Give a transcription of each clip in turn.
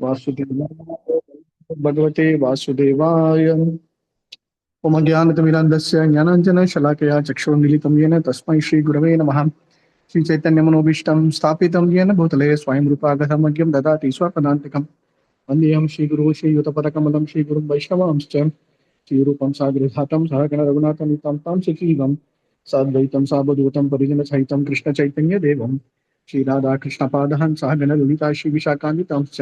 वासुदेवाय भगवते वासुदेवाय। ओम ज्ञानतिमिरान्धस्य ज्ञानाञ्जनशलाकया चक्षुर्मिलितं येन तस्मै श्रीगुरवे नमः। श्रीचैतन्यमनोभीष्टं स्थापितं येन भूतले स्वयं रूपागतमग्यं ददाति स्वपदान्तिकं। वन्देऽहं श्रीगुरुः श्रीयुतपदकमलं श्रीगुरुं वैष्णवांश्च श्रीरूपं साग्रजातं सहगणरघुनाथं तं सजीवं साद्वैतं सावधूतं परिजनसहितं कृष्णचैतन्यदेवं श्रीराधाकृष्णपादान् सहगणललिता श्रीविशाखान्वितांश्च।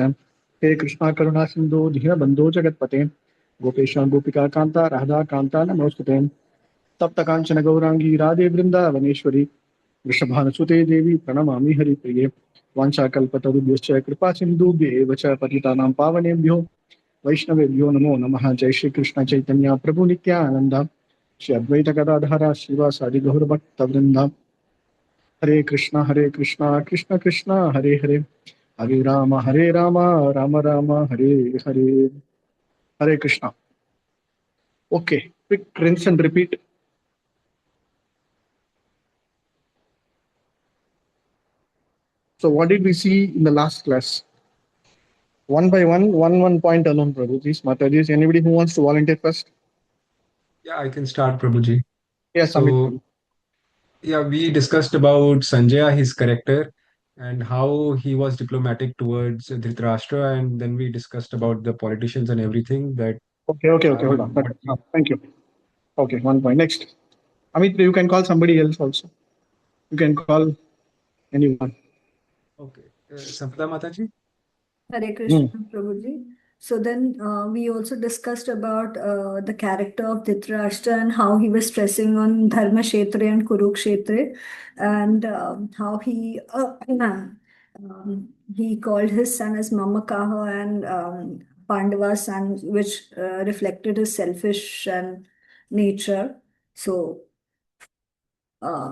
हे कृष्णा करुणा सिन्धो दीनबन्धो जगत्पते गोपेश गोपिका कांता राधा कांता नमोस्तुते। तप्त कांचन गौरांगी राधे वृंदावनेश्वरी वृषभानुसुते देवी प्रणमामि हरिप्रिये। वाञ्छाकल्पतरुभ्यश्च कृपा सिन्धुभ्येव च पतितानां पावनेभ्यो वैष्णवेभ्यो नमो नमः। जय श्री कृष्ण चैतन्य प्रभु नित्यानंद श्री अद्वैत गदाधर श्रीवासादि गौरभक्तवृंद। हरे कृष्णा कृष्ण कृष्ण हरे हरे हरे राम राम राम हरे हरे। हरे Krishna. Okay, quick rinse and repeat. So what did we see in the last class? One by one point alone, Prabhuji. Mataji, anybody who wants to volunteer first? Yeah, I can start, Prabhuji. Yes, So, Amit. yeah, we discussed about Sanjaya, his character, and how he was diplomatic towards Dhritarashtra, and then we discussed about the politicians and everything that Okay, hold on. what Okay. Thank you. Okay, 1 point. Next. Amit, you can call somebody else also. You can call anyone. Okay. Sampata Mataji? Hare Hmm. Krishna, Prabhuji. So then we also discussed about the character of Dhritarashtra and how he was stressing on Dharma Kshetra and Kurukshetra, and how he called his son as Mamakaha and Pandava's son, which reflected his selfish and nature. So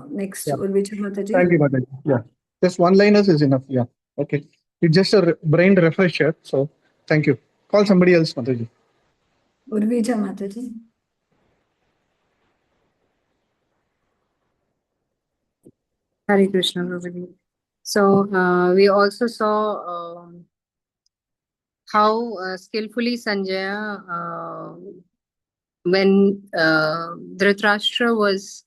next Yeah. would be Mataji. Thank you, Mataji. Yeah. Just one liners is enough. Yeah. Okay. It's just a brain refresher. So thank you. Call somebody else, Mataji. Urvija Mataji. Hare Krishna, Prabhuji. So we also saw how skillfully Sanjaya, when Dhritarashtra was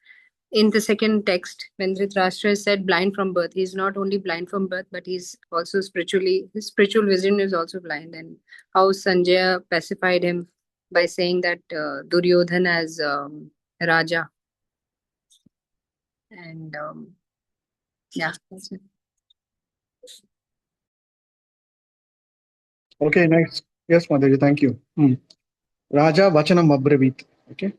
in the second text, when Dhritarashtra is said blind from birth, he's not only blind from birth, but he's also spiritually, his spiritual vision is also blind. And how Sanjaya pacified him by saying that Duryodhan as Raja. And yeah, that's it. Okay, next. Yes, Mataji. Thank you. Raja Vachanam Abravit. Okay.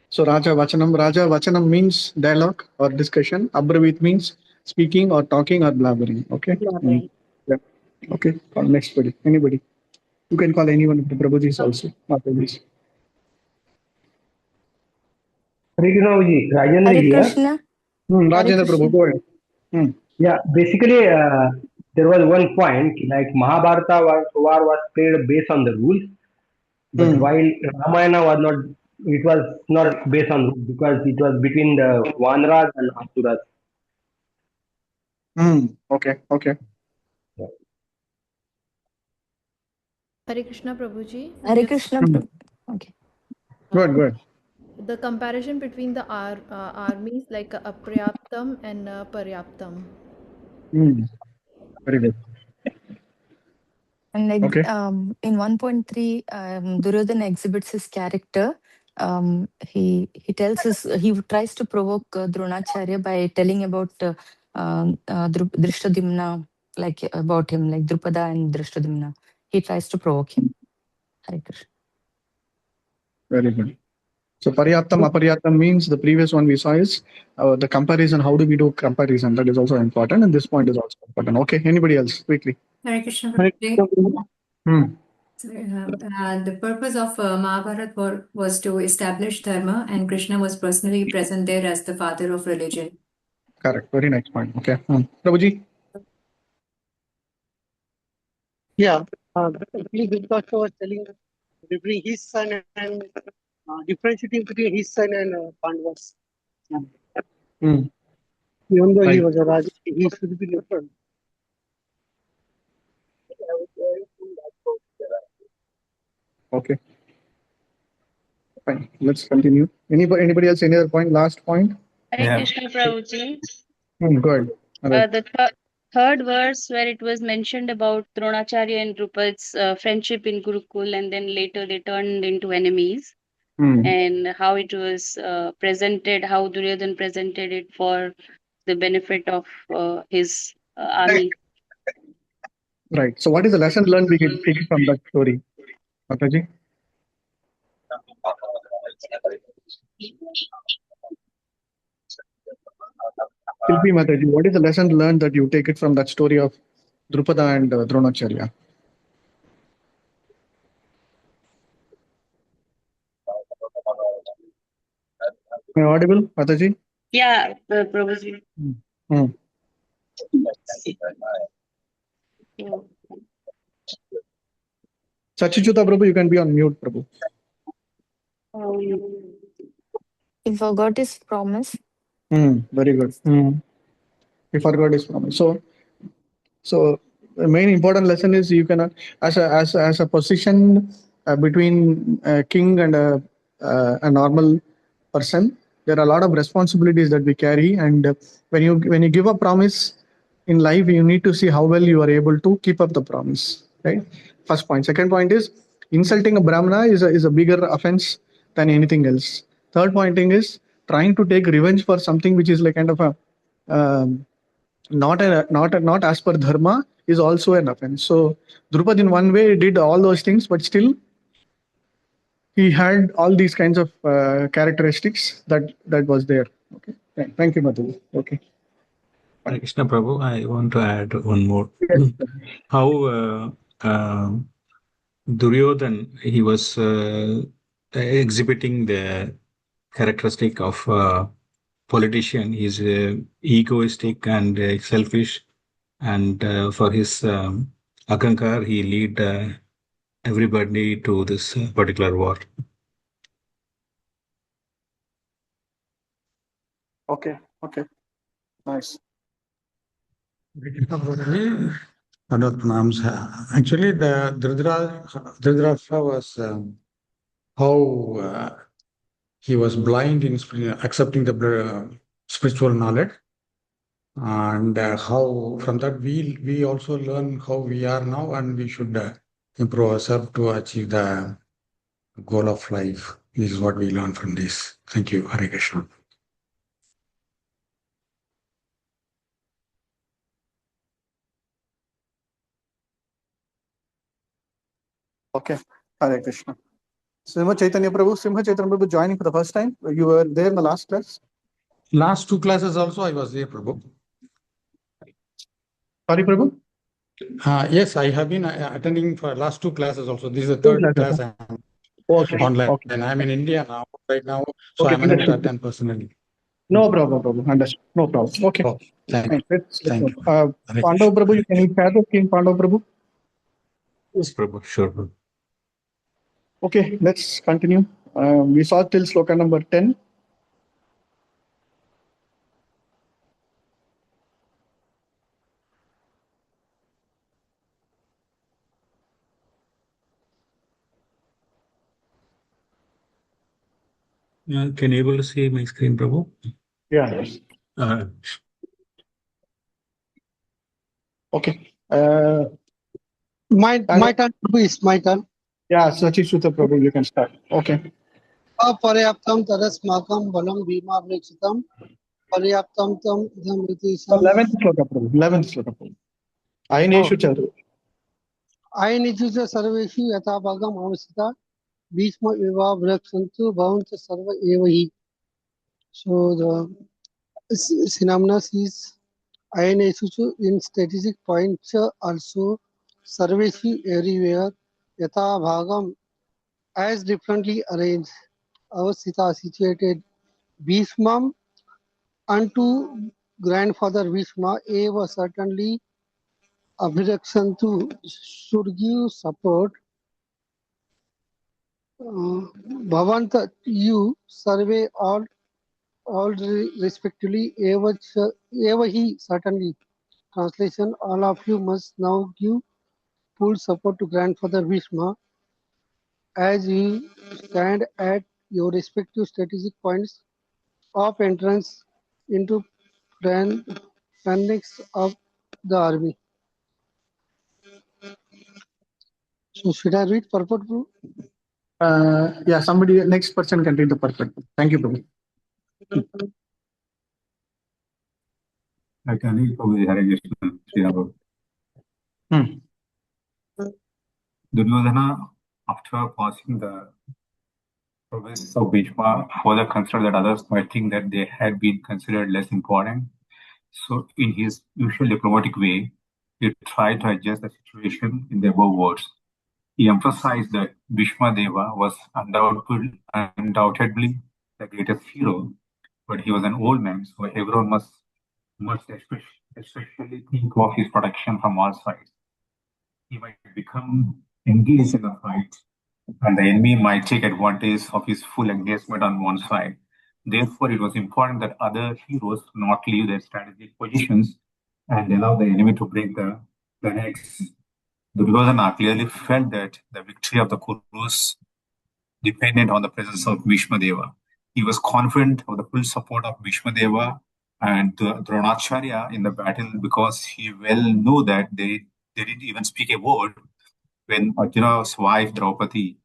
So Raja Vachanam means dialogue or discussion. Abravit means speaking or talking or blabbering. Okay. Blabbering. Yeah. Okay. Call next buddy. Anybody. You can call anyone of the Prabhujis also. Mataji's. Hare Krishna Ji, Rajendra Hare here. Krishna. Rajendra Krishna. Prabhu, go ahead. Yeah, basically, there was one point like Mahabharata war was played based on the rules, but while Ramayana was not, it was not based on rules because it was between the Vanaras and Asuras. Okay. Yeah. Hare Krishna Prabhuji. Hare Krishna. Okay. Good. The comparison between the armies like Aprayaptam and Paryaptam. Very good. And like Okay. in 1.3, Duryodhana exhibits his character. He tries to provoke Dronacharya by telling about Drishtadimna, like about him, like Drupada and Drishtadimna. He tries to provoke him. Hare Krishna. Very good. So Paryaptam, Aparyaptam means the previous one we saw is the comparison. How do we do comparison? That is also important, and this point is also important. Okay. Anybody else? Quickly. Hare Krishna. The purpose of Mahabharata was to establish dharma, and Krishna was personally present there as the father of religion. Correct. Very nice point. Okay. Prabhuji. Yeah. Dhritarashtra was telling between his son and differentiating between his son and Pandavas. Even though he was a Raja, he should be neutral. Okay. Fine. Let's continue. Anybody else? Any other point? Last point? Hare Krishna Prabhuji. Good. The third verse where it was mentioned about Dronacharya and Drupad's friendship in Gurukul, and then later they turned into enemies, and how it was presented, how Duryodhan presented it for the benefit of his army. Right. So what is the lesson learned we can take from that story, Mataji? Shilpi Mataji, what is the lesson learned that you take it from that story of Drupada and Dronacharya? Am I audible, Mataji? Yeah, Prabhuji. Sachichuta Prabhu, you can be on mute, Prabhu. He forgot his promise. Very good. He forgot his promise. So the main important lesson is you cannot, as a position between a king and a normal person, there are a lot of responsibilities that we carry, and when you give a promise in life, you need to see how well you are able to keep up the promise. Right. First point. Second point is insulting a brahmana is a bigger offense than anything else. Third point thing is trying to take revenge for something which is like kind of a not as per dharma is also an offense. So Drupad in one way did all those things, but still he had all these kinds of characteristics that was there. Okay, thank you, Madhu. Okay. Hare Krishna Prabhu, I want to add one more. How Duryodhan, he was exhibiting the characteristic of politician. He's egoistic and selfish, and for his akankar, he lead everybody to this particular war. Okay. Nice. Actually, the Dhritarashtra was how he was blind in accepting the spiritual knowledge, and how from that we also learn how we are now, and we should improve ourselves to achieve the goal of life. This is what we learn from this. Thank you, Hare Krishna. Okay, Hare Krishna. Simha Chaitanya Prabhu joining for the first time. You were there in the last class? Last two classes also I was there, Prabhu. Sorry, Prabhu? Yes, I have been attending for last two classes also. This is the third class I'm online. Okay. And I'm in India now, right now, so Okay, I'm unable to attend personally. No problem, Prabhu. Understood. No problem. Okay. Thank Fine. you. Let's Thank go. you. Pandav Prabhu, you can share the screen, Pandav Prabhu. Yes, Prabhu. Sure, Prabhu. Okay, let's continue. We saw till sloka number 10. Can you able to see my screen, Prabhu? Yeah. Okay. My turn, please. My turn. Yeah, Sachichuta Prabhu, you can start. Okay. Aparyaptam tarasmakam balam bhima vrikshitam paryaptam tam idham itisam. 11th sloka, Prabhu. 11th sloka, Prabhu. Aineshu Charu. Ainichu sarveshu yatha bhagam avasita bhishma eva vraksantu bhavanta sarva eva hi. So the synonymous is Ainichu in strategic points also sarveshu everywhere yatha bhagam as differently arranged avasita situated Bhishmam unto grandfather Bhishma eva certainly Abhirakshantu should give support. Bhavanta you survey all respectively eva he certainly. Translation: all of you must now give full support to grandfather Bhishma. as you stand at your respective strategic points of entrance into phalanx of the army. So should I read purport, Prabhu? Yeah, somebody, next person can read the purport. Thank you, Prabhu. I can read Prabhu Hare Krishna, Sri Prabhu. Duryodhana, after passing the province of Bhishma, further considered that others might think that they had been considered less important. So, in his usual diplomatic way, he tried to adjust the situation in the above words. He emphasized that Bhishma Deva was undoubtedly the greatest hero, but he was an old man, so everyone must especially think of his protection from all sides. He might become engaged in the fight, and the enemy might take advantage of his full engagement on one side. Therefore, it was important that other heroes not leave their strategic positions and allow the enemy to break the ranks. Duryodhana clearly felt that the victory of the Kurus depended on the presence of Bhishma Deva. He was confident of the full support of Bhishma Deva and Dronacharya in the battle because he well knew that they didn't even speak a word when Arjuna's wife Draupadi,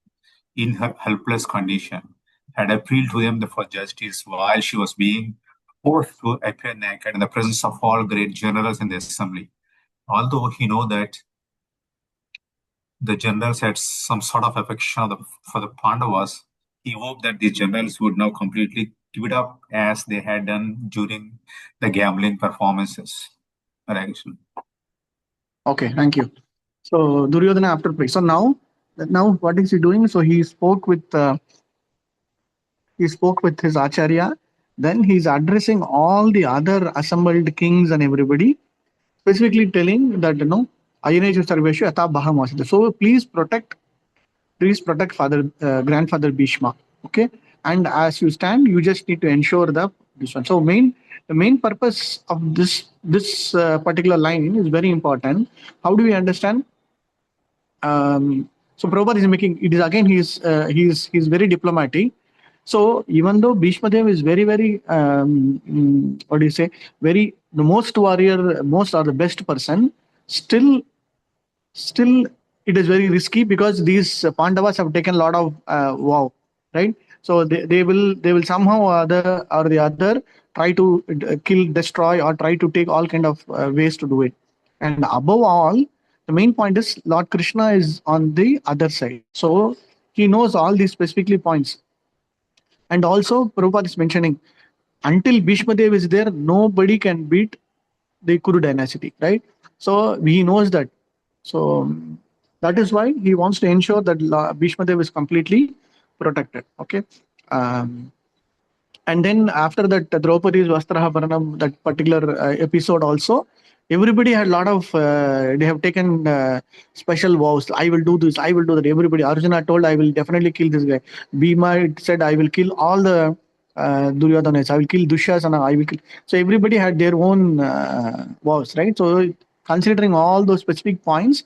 in her helpless condition, had appealed to them for justice while she was being forced to appear naked in the presence of all great generals in the assembly. Although he knew that the generals had some sort of affection for the Pandavas, he hoped that these generals would now completely give it up as they had done during the gambling performances. Hare Krishna. Okay, thank you. So Duryodhana after praise. So now what is he doing? So he spoke with his acharya. Then he's addressing all the other assembled kings and everybody, specifically telling that Ayaneju Sarveshu Yatha Bahamasita. So please protect grandfather Bhishma. Okay, and as you stand, you just need to ensure this one. So the main purpose of this particular line is very important. How do we understand? So Prabhupada is making it is again he's very diplomatic. So even though Bhishma Dev is very what do you say, very the most warrior, most or the best person, still it is very risky because these Pandavas have taken a lot of vow, right? So they will somehow or the other try to kill, destroy, or try to take all kind of ways to do it. And above all, the main point is Lord Krishna is on the other side. So he knows all these specifically points. And also Prabhupada is mentioning, until Bhishma Dev is there, nobody can beat the Kuru dynasty, right? So he knows that. So that is why he wants to ensure that Bhishma Dev is completely protected. Okay. And then after that, Draupadi's Vastraha Paranam, that particular episode also, everybody had a lot of, they have taken special vows. I will do this, I will do that. Everybody, Arjuna told, I will definitely kill this guy. Bhima said, I will kill all the Duryodhanas, I will kill Dushasana, I will kill. So everybody had their own vows, right? So considering all those specific points,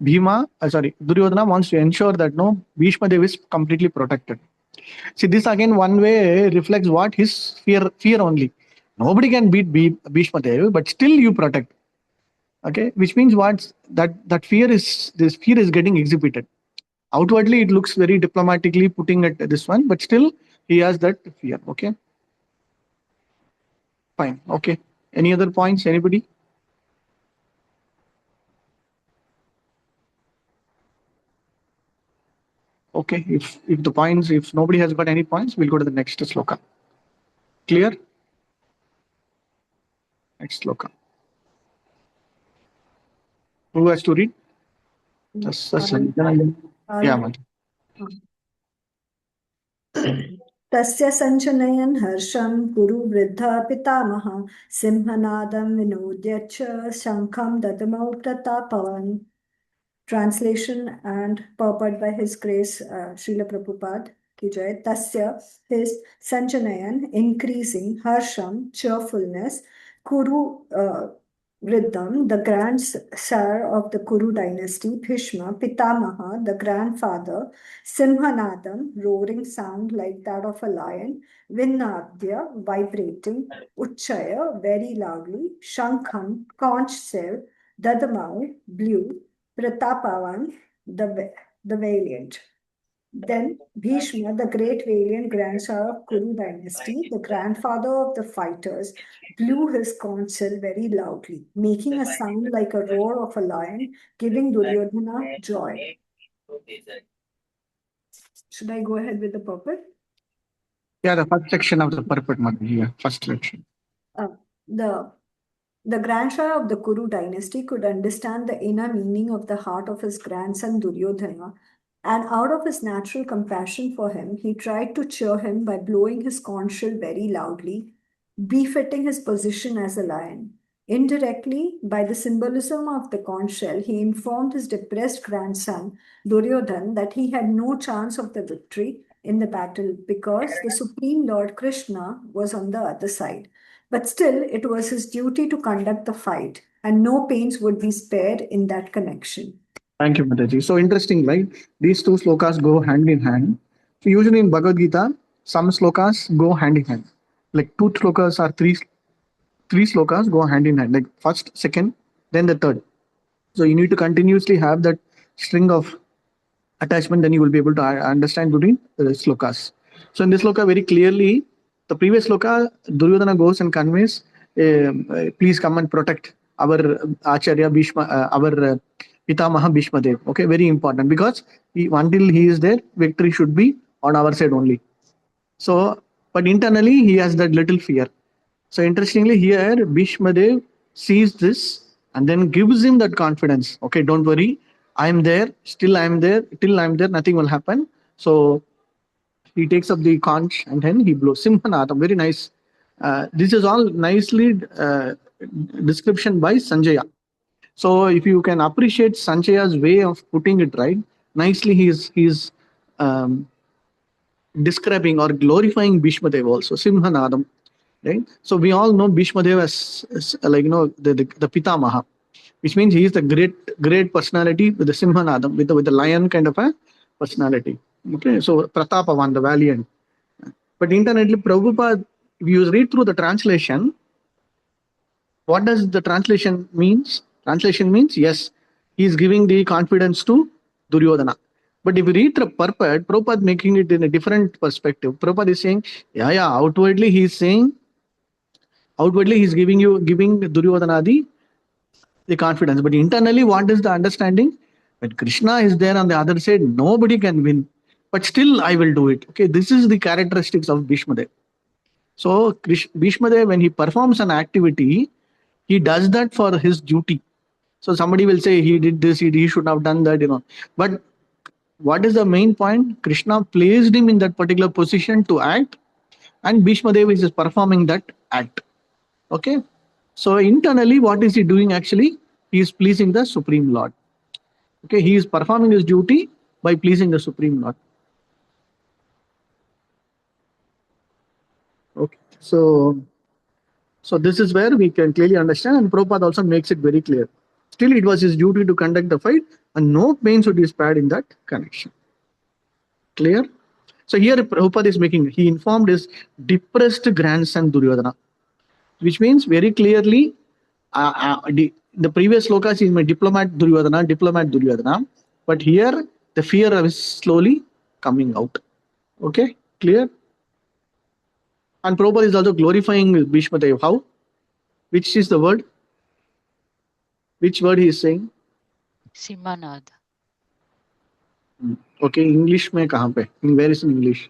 Duryodhana wants to ensure that Bhishma Dev is completely protected. See, this again one way reflects what his fear only. Nobody can beat Bhishma Dev, but still you protect. Okay, which means what that fear is getting exhibited. Outwardly, it looks very diplomatically putting it this one, but still he has that fear. Okay, fine. Okay, any other points? Anybody? Okay, if the points, if nobody has got any points, we'll go to the next sloka. Clear? Next sloka. Who has to read? Yeah, man. तस्य सञ्चनयन् हर्षं कुरु वृद्धा पितामहः सिंहनादं विनोद्य च शङ्खं ददमौ प्रतापवान्. Translation and purport by His Grace Srila Prabhupada ki jai. Tasya, his Sanchanayan, increasing, Harsham, cheerfulness, Kuru, Vriddham, the grandsire of the Kuru dynasty, Bhishma, Pitamaha, the grandfather, Simhanadam, roaring sound like that of a lion, Vinnadya, vibrating, Uchchaya, very loudly, Shankham, conch shell, Dadamau, blue, Pratapavan, the valiant. Then Bhishma, the great valiant grandson of Kuru dynasty, the grandfather of the fighters, blew his conch shell very loudly, making a sound like a roar of a lion, giving Duryodhana joy. Should I go ahead with the purport? Yeah, the first section of the purport, Mataji. Yeah, first section. The grandson of the Kuru dynasty could understand the inner meaning of the heart of his grandson Duryodhana, and out of his natural compassion for him, he tried to cheer him by blowing his conch shell very loudly, befitting his position as a lion. Indirectly, by the symbolism of the conch shell, he informed his depressed grandson Duryodhana that he had no chance of the victory in the battle because the Supreme Lord Krishna was on the other side. But still, it was his duty to conduct the fight, and no pains would be spared in that connection. Thank you, Mataji. So interesting, right? These two slokas go hand in hand. So usually in Bhagavad Gita, some slokas go hand in hand. Like two slokas or three slokas go hand in hand. Like first, second, then the third. So you need to continuously have that string of attachment, then you will be able to understand between the slokas. So in this sloka, very clearly, the previous sloka, Duryodhana goes and conveys, please come and protect our Acharya Bhishma, our Pitamaha Bhishma Dev. Okay, very important, because until he is there, victory should be on our side only. So, but internally, he has that little fear. So interestingly, here Bhishma Dev sees this and then gives him that confidence. Okay, don't worry, I am there. Still, I am there. Till I am there, nothing will happen. So he takes up the conch and then he blows. Simhanadam, very nice. This is all nicely description by Sanjaya. So if you can appreciate Sanjaya's way of putting it right, nicely he's um, describing or glorifying Bhishma Dev also. Simhanadam. Right. So we all know Bhishma Dev as like the Pitamaha, which means he is the great personality with the Simhanadam, with the lion kind of a personality. Okay, so Pratapavan, the valiant. But internally, Prabhupada, if you read through the translation, what does the translation means? Translation means, yes, he is giving the confidence to Duryodhana. But if you read the purport, Prabhupada making it in a different perspective. Prabhupada is saying, yeah, outwardly he is saying, outwardly he's giving Duryodhana the confidence, but internally what is the understanding? When Krishna is there on the other side, nobody can win, but still I will do it. Okay, this is the characteristics of Bhishma Dev. So Bhishma Dev, when he performs an activity, he does that for his duty. So somebody will say he did this, he should have done that, but what is the main point? Krishna placed him in that particular position to act, and Bhishma Dev is performing that act. Okay, so internally, what is he doing actually? He is pleasing the Supreme Lord. Okay, he is performing his duty by pleasing the Supreme Lord. Okay, so this is where we can clearly understand, and Prabhupada also makes it very clear. Still, it was his duty to conduct the fight, and no pain should be spared in that connection. Clear? So here Prabhupada is making, he informed his depressed grandson Duryodhana, which means very clearly, the previous slokas is my diplomat Duryodhana, but here the fear is slowly coming out. Okay, clear? And Prabhupada is also glorifying Bhishma Dev. How? Which is the word? Which word he is saying? Simanad. Okay, English mein kahan pe? Where is in English?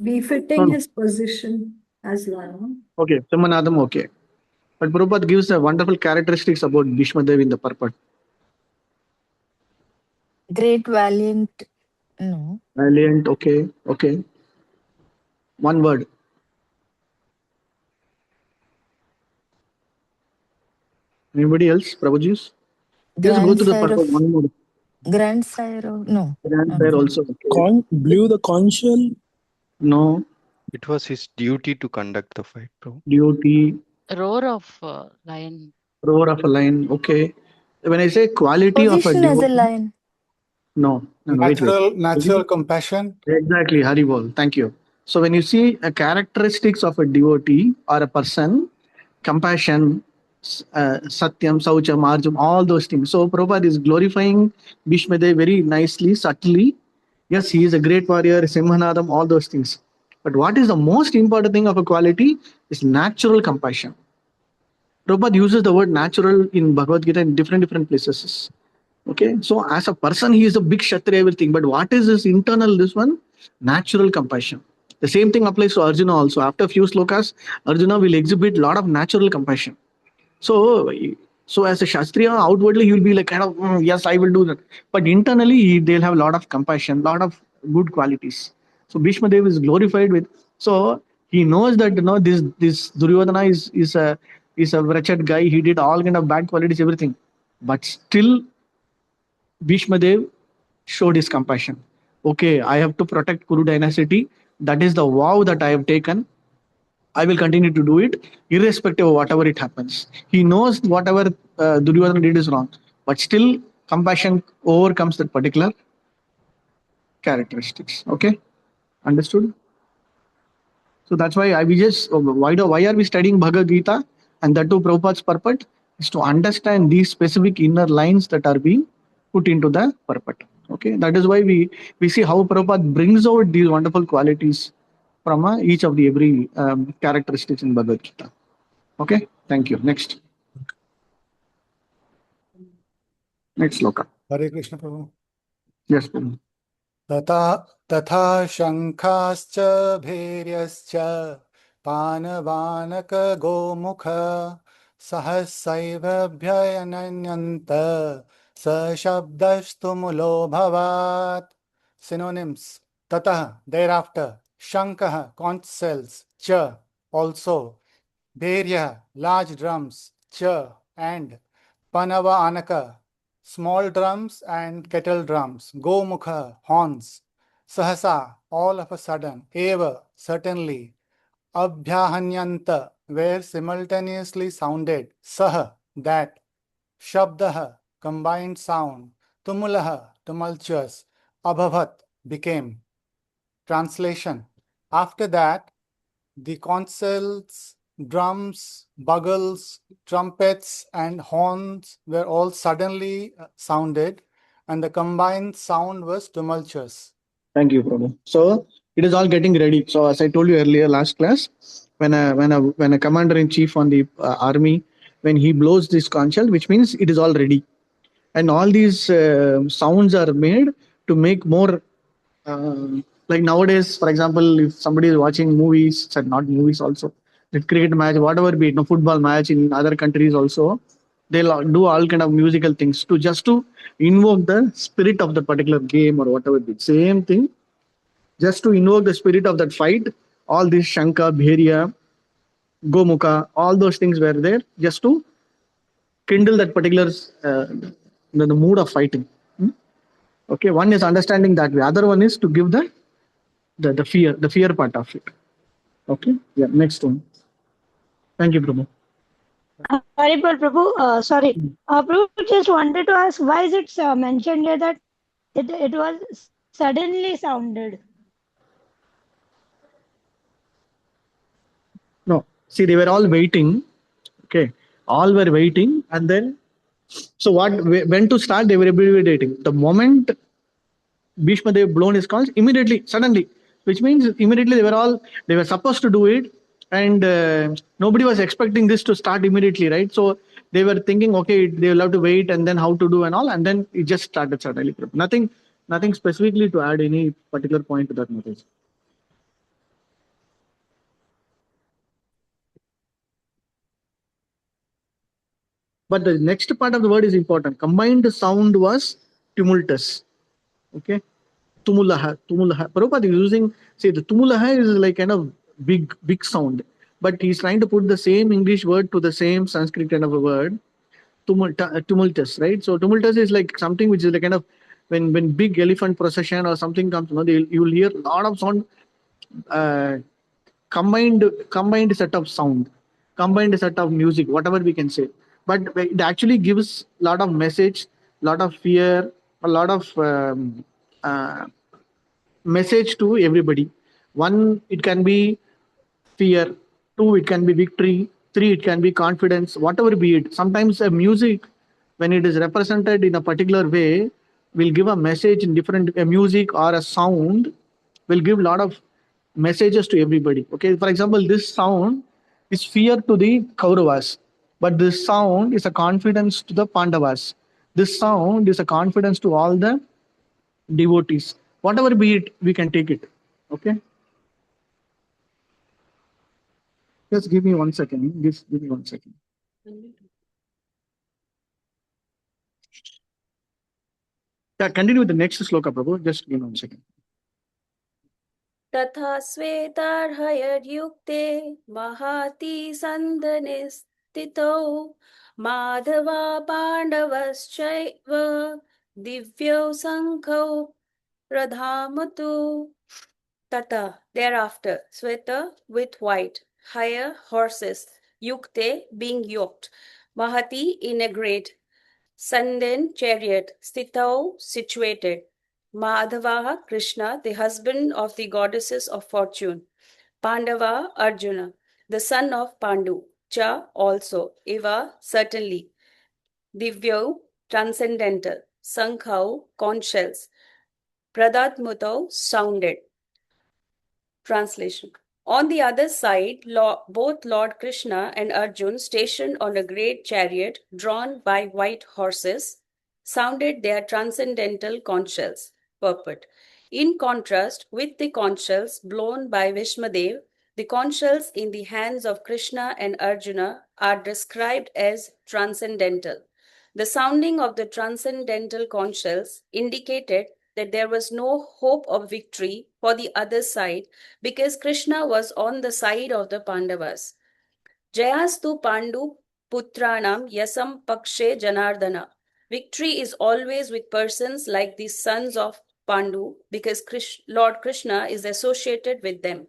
Befitting his position as lion. Okay, Simanadam, okay. But Prabhupada gives a wonderful characteristics about Bhishma Dev in the purport. Great, valiant. No. Valiant, okay. One word. Anybody else? Prabhuji? Just go to the purport one more. Grandsire of, no. Grandsire also. Okay. Blew the conch shell? No. It was his duty to conduct the fight, bro. Duty. Roar of lion. Roar of a lion. Okay. When I say quality of a Position as a devotee, lion. no, wait. Natural compassion. Exactly, Haribol. Thank you. So when you see a characteristics of a devotee or a person, compassion, satyam, saucham, arjam, all those things. So Prabhupada is glorifying Bhishmadev very nicely, subtly. Yes, he is a great warrior, Simhanadam, all those things. But what is the most important thing of a quality is natural compassion. Prabhupada uses the word natural in Bhagavad Gita in different places. Okay, so as a person, he is a big Kshatriya, everything. But what is his internal, this one? Natural compassion. The same thing applies to Arjuna also. After a few slokas, Arjuna will exhibit a lot of natural compassion. So, so as a Shastriya, outwardly, he will be like kind of, yes, I will do that. But internally, they'll have a lot of compassion, lot of good qualities. So Bhishma Dev is glorified with. So he knows that this Duryodhana is a wretched guy. He did all kind of bad qualities, everything. But still, Bhishma Dev showed his compassion. Okay, I have to protect Kuru dynasty. That is the vow that I have taken. I will continue to do it, irrespective of whatever it happens. He knows whatever Duryodhana did is wrong, but still compassion overcomes that particular characteristics. Okay, understood? So that's why we just why are we studying Bhagavad Gita, and that too Prabhupada's purport is to understand these specific inner lines that are being put into the purport. Okay, that is why we see how Prabhupada brings out these wonderful qualities from each of the every characteristics in Bhagavad Gita. Okay, thank you. Next sloka. Hare Krishna Prabhu. Yes, Prabhu. तथा शङ्खाश्च भैर्यश्च पानवानक गोमुख सहसैवभ्ययनन्यन्त स शब्दस्तुमुलोऽभवत्. Synonyms: Tatah, thereafter; Shankah, conch shells; Cha, also; Bhairya, large drums; Cha, and Panava Anaka, small drums and kettle drums; Gomukha, horns; Sahasa, all of a sudden; Eva, certainly; Abhyahanyanta, were simultaneously sounded; Sah, that; Shabdah, combined sound; Tumulaha, tumultuous; Abhavat, became. Translation: after that, the conch shells, drums, bugles, trumpets, and horns were all suddenly sounded, and the combined sound was tumultuous. Thank you, Prabhu. So it is all getting ready. So as I told you earlier, last class, when a commander in chief on the army, when he blows this conch shell, which means it is all ready, and all these sounds are made to make more. Like nowadays, for example, if somebody is watching movies, not movies also, the cricket match, whatever be it, no football match in other countries also, they'll do all kind of musical things to just to invoke the spirit of the particular game or whatever be. Same thing, just to invoke the spirit of that fight. All these Shanka, Bhairya, Gomukha, all those things were there just to kindle that particular the mood of fighting. Okay, one is understanding that way. Other one is to give the fear part of it. Okay, yeah. Next one. Thank you, Prabhu. Haribol Prabhu, sorry. Prabhu just wanted to ask, why is it mentioned here that it was suddenly sounded? No, see, they were all waiting. Okay, all were waiting, and then so when to start, they were waiting. The moment Bhishma Dev blown his conch, immediately, suddenly, which means immediately they were supposed to do it, and nobody was expecting this to start immediately, right? So they were thinking, okay, they will have to wait, and then how to do and all, and then it just started suddenly. Nothing specifically to add any particular point to that message. But the next part of the word is important. Combined sound was tumultuous. Okay. Tumulaha. Prabhupada is using, see, the tumulaha is like kind of big sound. But he's trying to put the same English word to the same Sanskrit kind of a word. Tumultuous, right? So tumultuous is like something which is like kind of when big elephant procession or something comes, you will hear a lot of sound, combined set of sound, combined set of music, whatever we can say. but it actually gives a lot of message, lot of fear, a lot of uh, message to everybody. One, it can be fear. Two, it can be victory. Three, it can be confidence. Whatever be it. Sometimes a music, when it is represented in a particular way, will give a message in different. A music or a sound will give a lot of messages to everybody. Okay, for example, this sound is fear to the Kauravas, but this sound is a confidence to the Pandavas. This sound is a confidence to all the devotees. Whatever be it, we can take it. Okay. Just give me 1 second. Give me 1 second. Yeah, continue with the next sloka, Prabhu. Just give me 1 second. तथा श्वेतार्हयर्युक्ते महाति सन्दने स्थितौ Madhava पाण्डवश्चैव दिव्यौ शङ्खौ प्रधामतु. Tata, thereafter, Sweta with white, higher horses, Yukte being yoked, Mahati in a great, Sanden chariot, Stitau situated, Madhava Krishna, the husband of the goddesses of fortune, Pandava Arjuna, the son of Pandu, Cha also, Eva certainly, Divyau transcendental, Sankhau conch shells, Pradatmutau sounded. Translation. On the other side, both Lord Krishna and Arjun, stationed on a great chariot drawn by white horses, sounded their transcendental conch shells. Purport. In contrast with the conch shells blown by Vishmadev, the conch shells in the hands of Krishna and Arjuna are described as transcendental. The sounding of the transcendental conch shells indicated that there was no hope of victory for the other side because Krishna was on the side of the Pandavas. Jayastu Pandu Putranam Yasam Pakshe Janardana. Victory is always with persons like the sons of Pandu because Lord Krishna is associated with them.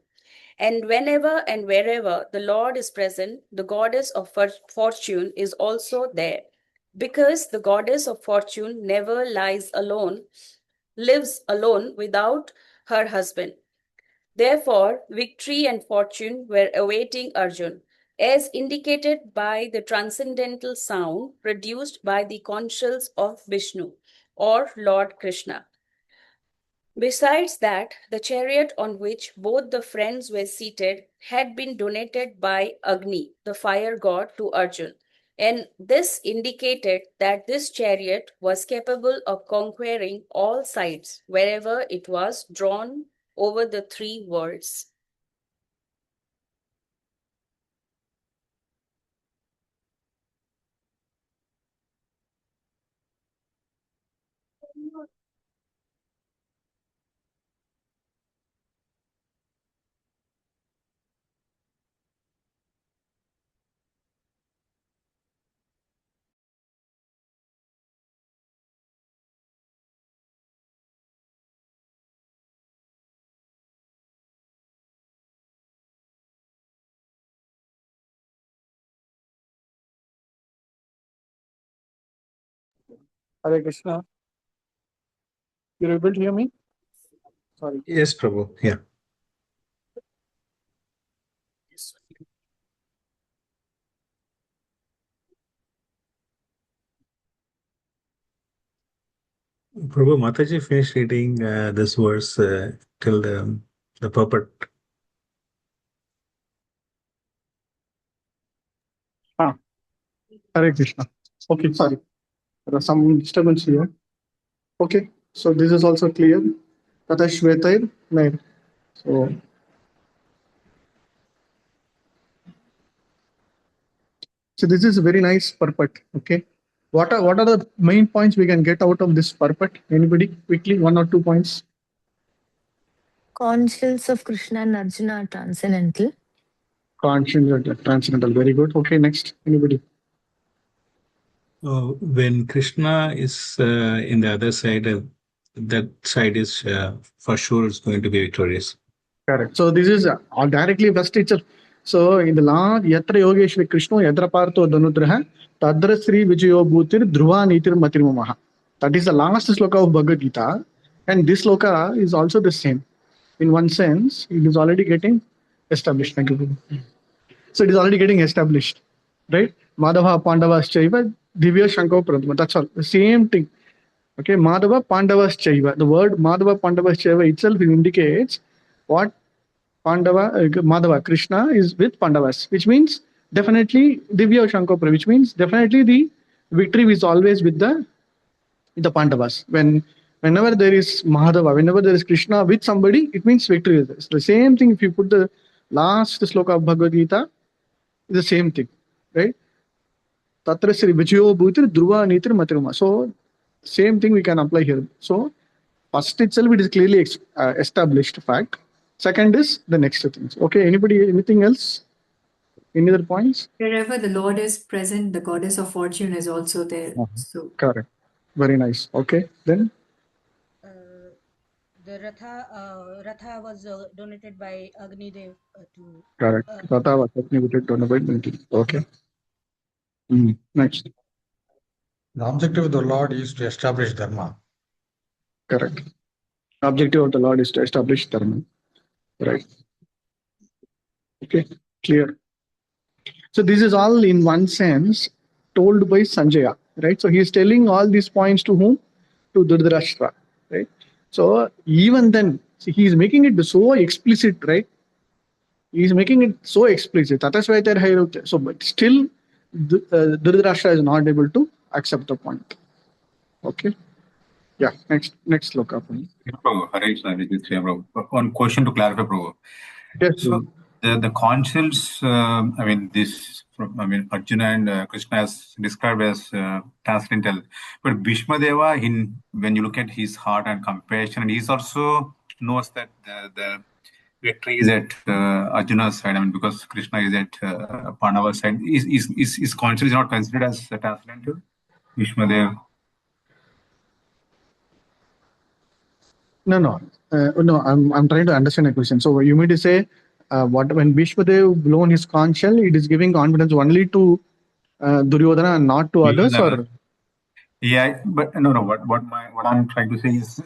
And whenever and wherever the Lord is present, the goddess of fortune is also there. Because the goddess of fortune never lives alone without her husband. Therefore, victory and fortune were awaiting Arjun, as indicated by the transcendental sound produced by the conch shells of Vishnu or Lord Krishna. Besides that, the chariot on which both the friends were seated had been donated by Agni, the fire god, to Arjun. And this indicated that this chariot was capable of conquering all sides wherever it was drawn over the three worlds. Hare Krishna. You're able to hear me? Sorry. Yes, Prabhu. Yeah. Prabhu, Mataji finished reading this verse till the purport. Hare Krishna. Okay, sorry. There was some disturbance here. Okay, so this is also clear. Tata Shvetair Nair. So this is a very nice purport. Okay. What are the main points we can get out of this purport? Anybody quickly, 1 or 2 points? Conch shells of Krishna and Arjuna are transcendental. Transcendental. Very good. Okay, next. Anybody? When Krishna is in the other side, that side is for sure is going to be victorious. Correct. So this is directly first. It's So in the last, Yatra Yogeshwar Krishna, Yatra Partho Dhanudraha, Tadra Sri Vijayo Bhutir, Dhruva Nitir Matirmamaha. That is the last sloka of Bhagavad Gita. And this sloka is also the same. In one sense, it is already getting established. Thank you. So it is already getting established. Right? Madhava Pandavas Chaiva, Divya Shankar Pradma. That's all. The same thing. Okay, Madhava Pandavas Chaiva. The word Madhava Pandavas Chaiva itself indicates what Pandava, Madhava, Krishna is with Pandavas, which means definitely Divya Shankopra, which means definitely the victory is always with the Pandavas. Whenever there is Madhava, whenever there is Krishna with somebody, it means victory is there. So the same thing if you put the last sloka of Bhagavad Gita, the same thing, right? Tatra Sri Vijayo Bhutir Dhruva Nitir Matiruma. So same thing we can apply here. So first itself it is clearly established fact. Second is the next things. Okay, anybody, anything else? Any other points? Wherever the Lord is present, the goddess of fortune is also there. So Correct. Very nice. Okay, then The Ratha was donated by Agnidev to. correct. Ratha was contributed to the. Okay. Next. The objective of the Lord is to establish Dharma. Correct. Objective of the Lord is to establish Dharma. Right. Okay, clear. So this is all in one sense told by Sanjaya, right? So he is telling all these points to whom? To Dhritarashtra, right? So even then, see, he is making it so explicit, right? He is making it so explicit. So, but still, Dhritarashtra is not able to accept the point. Okay. Yeah. Next look up. Prabhu, Hare Krishna, Vijit Sri Prabhu. One question to clarify, Prabhu. Yes. So the concepts, Arjuna and Krishna as described as transcendental, but Bhishma Deva, when you look at his heart and compassion, and he also knows that the victory is at Arjuna's side. I mean, because Krishna is at Pandava's side. Is conscience not considered as transcendental? Bhishma Deva. No. I'm trying to understand the question. So you mean to say, when Bhishmadev blown his conch shell, it is giving confidence only to Duryodhana and not to others, or? Yeah, but no. What I'm trying to say is,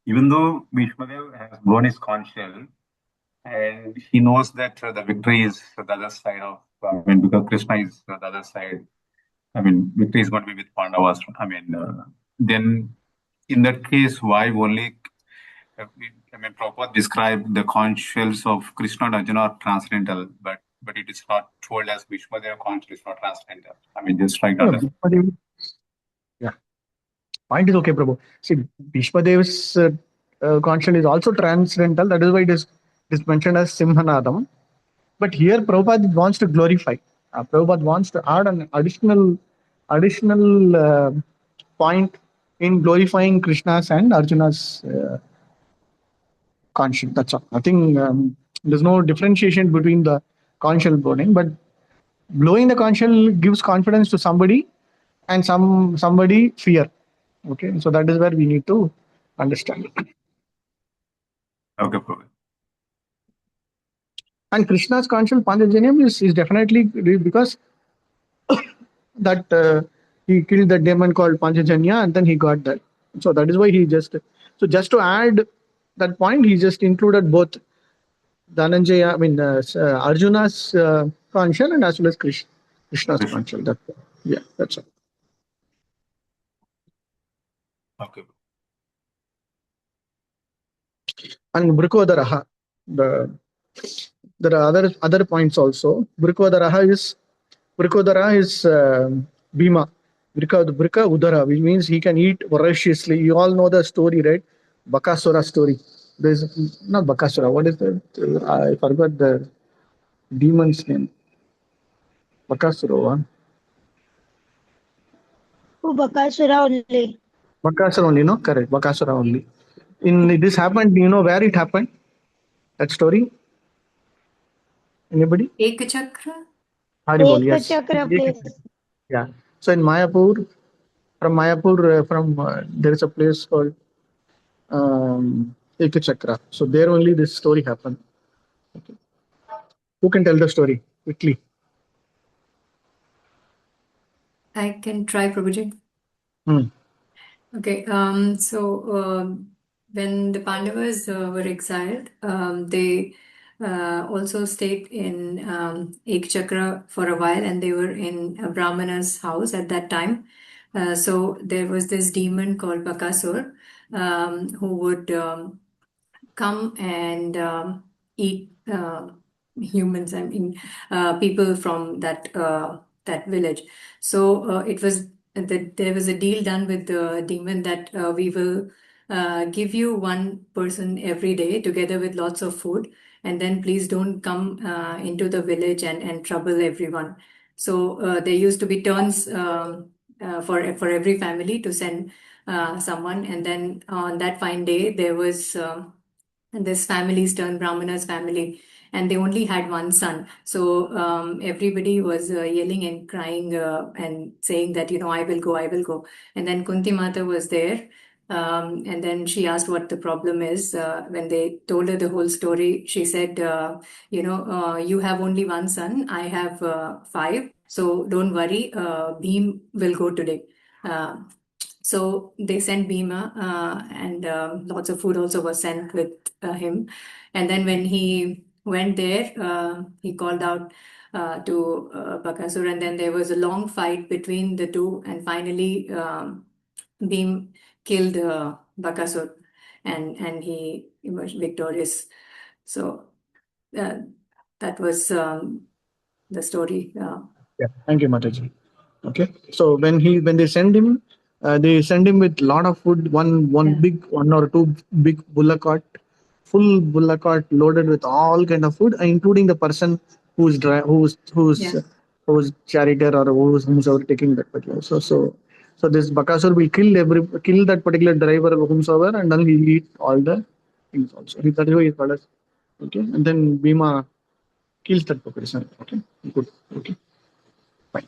even though Bhishmadev has blown his conch shell, and he knows that the victory is the other side of. Because Krishna is the other side. Victory is going to be with Pandavas. Then in that case, why only? Prabhupada described the conch shells of Krishna and Arjuna are transcendental, but it is not told as Bhishmadev conch is not transcendental. Just trying to understand. Yeah. Point is okay, Prabhu. See, Bhishmadev's conch shell is also transcendental. That is why it is mentioned as Simhanadam. But here Prabhupada wants to glorify. Prabhupada wants to add an additional point in glorifying Krishna's and Arjuna's conch shell. That's all. I think there's no differentiation between the conch shell blowing, but blowing the conch shell gives confidence to somebody and somebody fear. Okay, so that is where we need to understand. Okay, Prabhu. And Krishna's conch shell Panchajanyam is definitely because that he killed that demon called Panchajanya and then he got that. So that is why just to add that point, he just included both Dhananjaya, Arjuna's conch shell and as well as Krishna's conch shell. That's all. Okay. And Brikhodaraha, there are other points also. Brikhodara is Bhima. Brika Udara, which means he can eat voraciously. You all know the story, right? Bakasura story. There's not Bakasura. What is that? I forgot the demon's name. Bakasura. Bakasura only. Bakasura only, no? Correct. Bakasura only. This happened, do you know where it happened? That story? Anybody? Ekachakra? Haribol, yes. Ekachakra place. Yeah. So in Mayapur, there is a place called Ekachakra. So there only this story happened. Okay. Who can tell the story quickly? I can try, Prabhuji. Okay, when the Pandavas were exiled, they also stayed in Ekchakra for a while, and they were in a Brahmana's house at that time. So there was this demon called Bakasur, who would come and eat humans. I mean, people from that village. So it was that there was a deal done with the demon that we will give you one person every day together with lots of food, and then please don't come into the village and trouble everyone. So there used to be turns for every family to send someone, and then on that fine day there was. This family's turn, Brahmana's family, and they only had one son. So everybody was yelling and crying and saying that, I will go, I will go. And then Kunti Mata was there. And then she asked what the problem is. When they told her the whole story, she said, you have only one son, I have five. So don't worry, Bhim will go today. So they sent Bhima, and lots of food also was sent with him. And then when he went there, he called out to Bakasur, and then there was a long fight between the two, and finally Bhim killed Bakasur, and he emerged victorious. So that was the story. Yeah, thank you, Mataji. Okay, so when they send him, with lot of food. Big one or two big bullock cart, full bullock cart loaded with all kind of food, including the person who's charioteer or whosoever taking that particular. So this Bakasur will kill that particular driver whomsoever, and then he'll eat all the things also. That is why he's called as. Okay, and then Bhima kills that person. Okay, good. Okay, fine.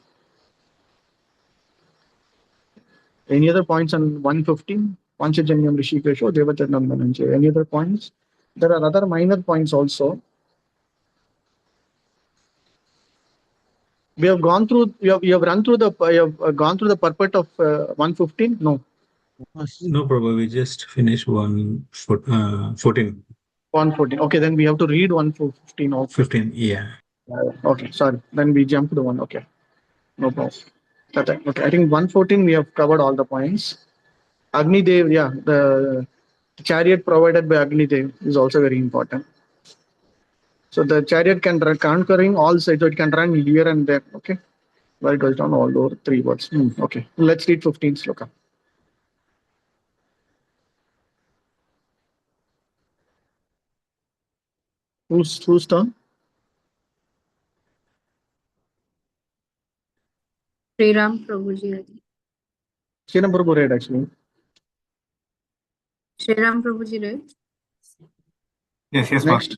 Any other points on 115? Panchajanyam Rishikesho, Devatarnam Dhananjay. Any other points? There are other minor points also. We have gone through. You have run through the. You have gone through the purport of 115. No. No problem. We just finished 14. 114. Okay, then we have to read 115 also. 15. Yeah. Okay, sorry. Then we jump to the one. Okay, no problem. Okay, I think 114 we have covered all the points. Agni Dev, yeah, the chariot provided by Agni Dev is also very important. So the chariot can run conquering all sides. So it can run here and there. Okay, well, it goes down all over 3 words. Okay, let's read 15 sloka. Whose turn? Sri Ram Prabhuji. Sriram Prabhu read actually. Sri Ram Prabhuji read. Yes, Next.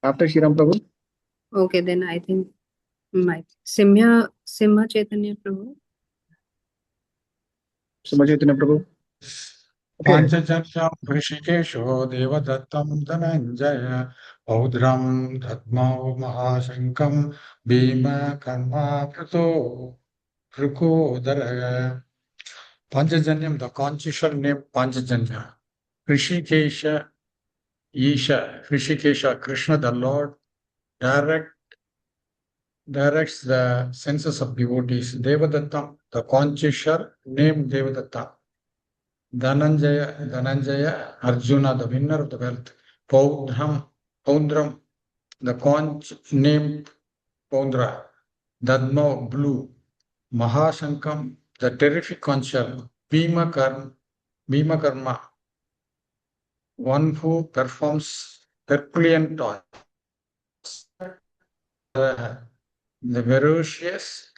After Sriram Prabhu. Okay, then I think Simha Chaitanya Prabhu. Simha Chaitanya Prabhu. Panchajanyam Rishikesho Devadattam Dhananjaya Audram Dhatmau Mahashankam Bhima Karma Prato Rukodara. Panchajanyam, the constitutional name Panchajanya. Rishikesha, Isha, Rishikesha, Krishna, the Lord, directs the senses of devotees. Devadatta, the constitutional name Devadatta. Dhananjaya, Arjuna, the winner of the wealth. Poundram, the conch named Poundra. Dadmo, blue. Mahashankam, the terrific conch shell. Bhima Karma, one who performs Herculean tasks. The ferocious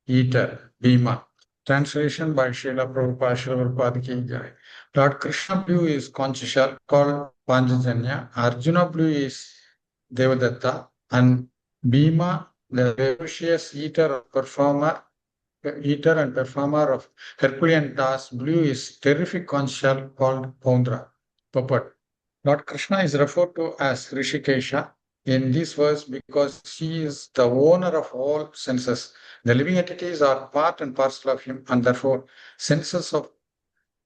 eater, Bhima. Translation by Srila Prabhupada Ki Jai. Lord Krishna blue is conch shell called Panchajanya. Arjuna blue is Devadatta. And Bhima, the ferocious eater and performer of Herculean tasks, blue is terrific conch shell called Poundra, puppet. Lord Krishna is referred to as Rishikesha in this verse because he is the owner of all senses. The living entities are part and parcel of him, and therefore senses of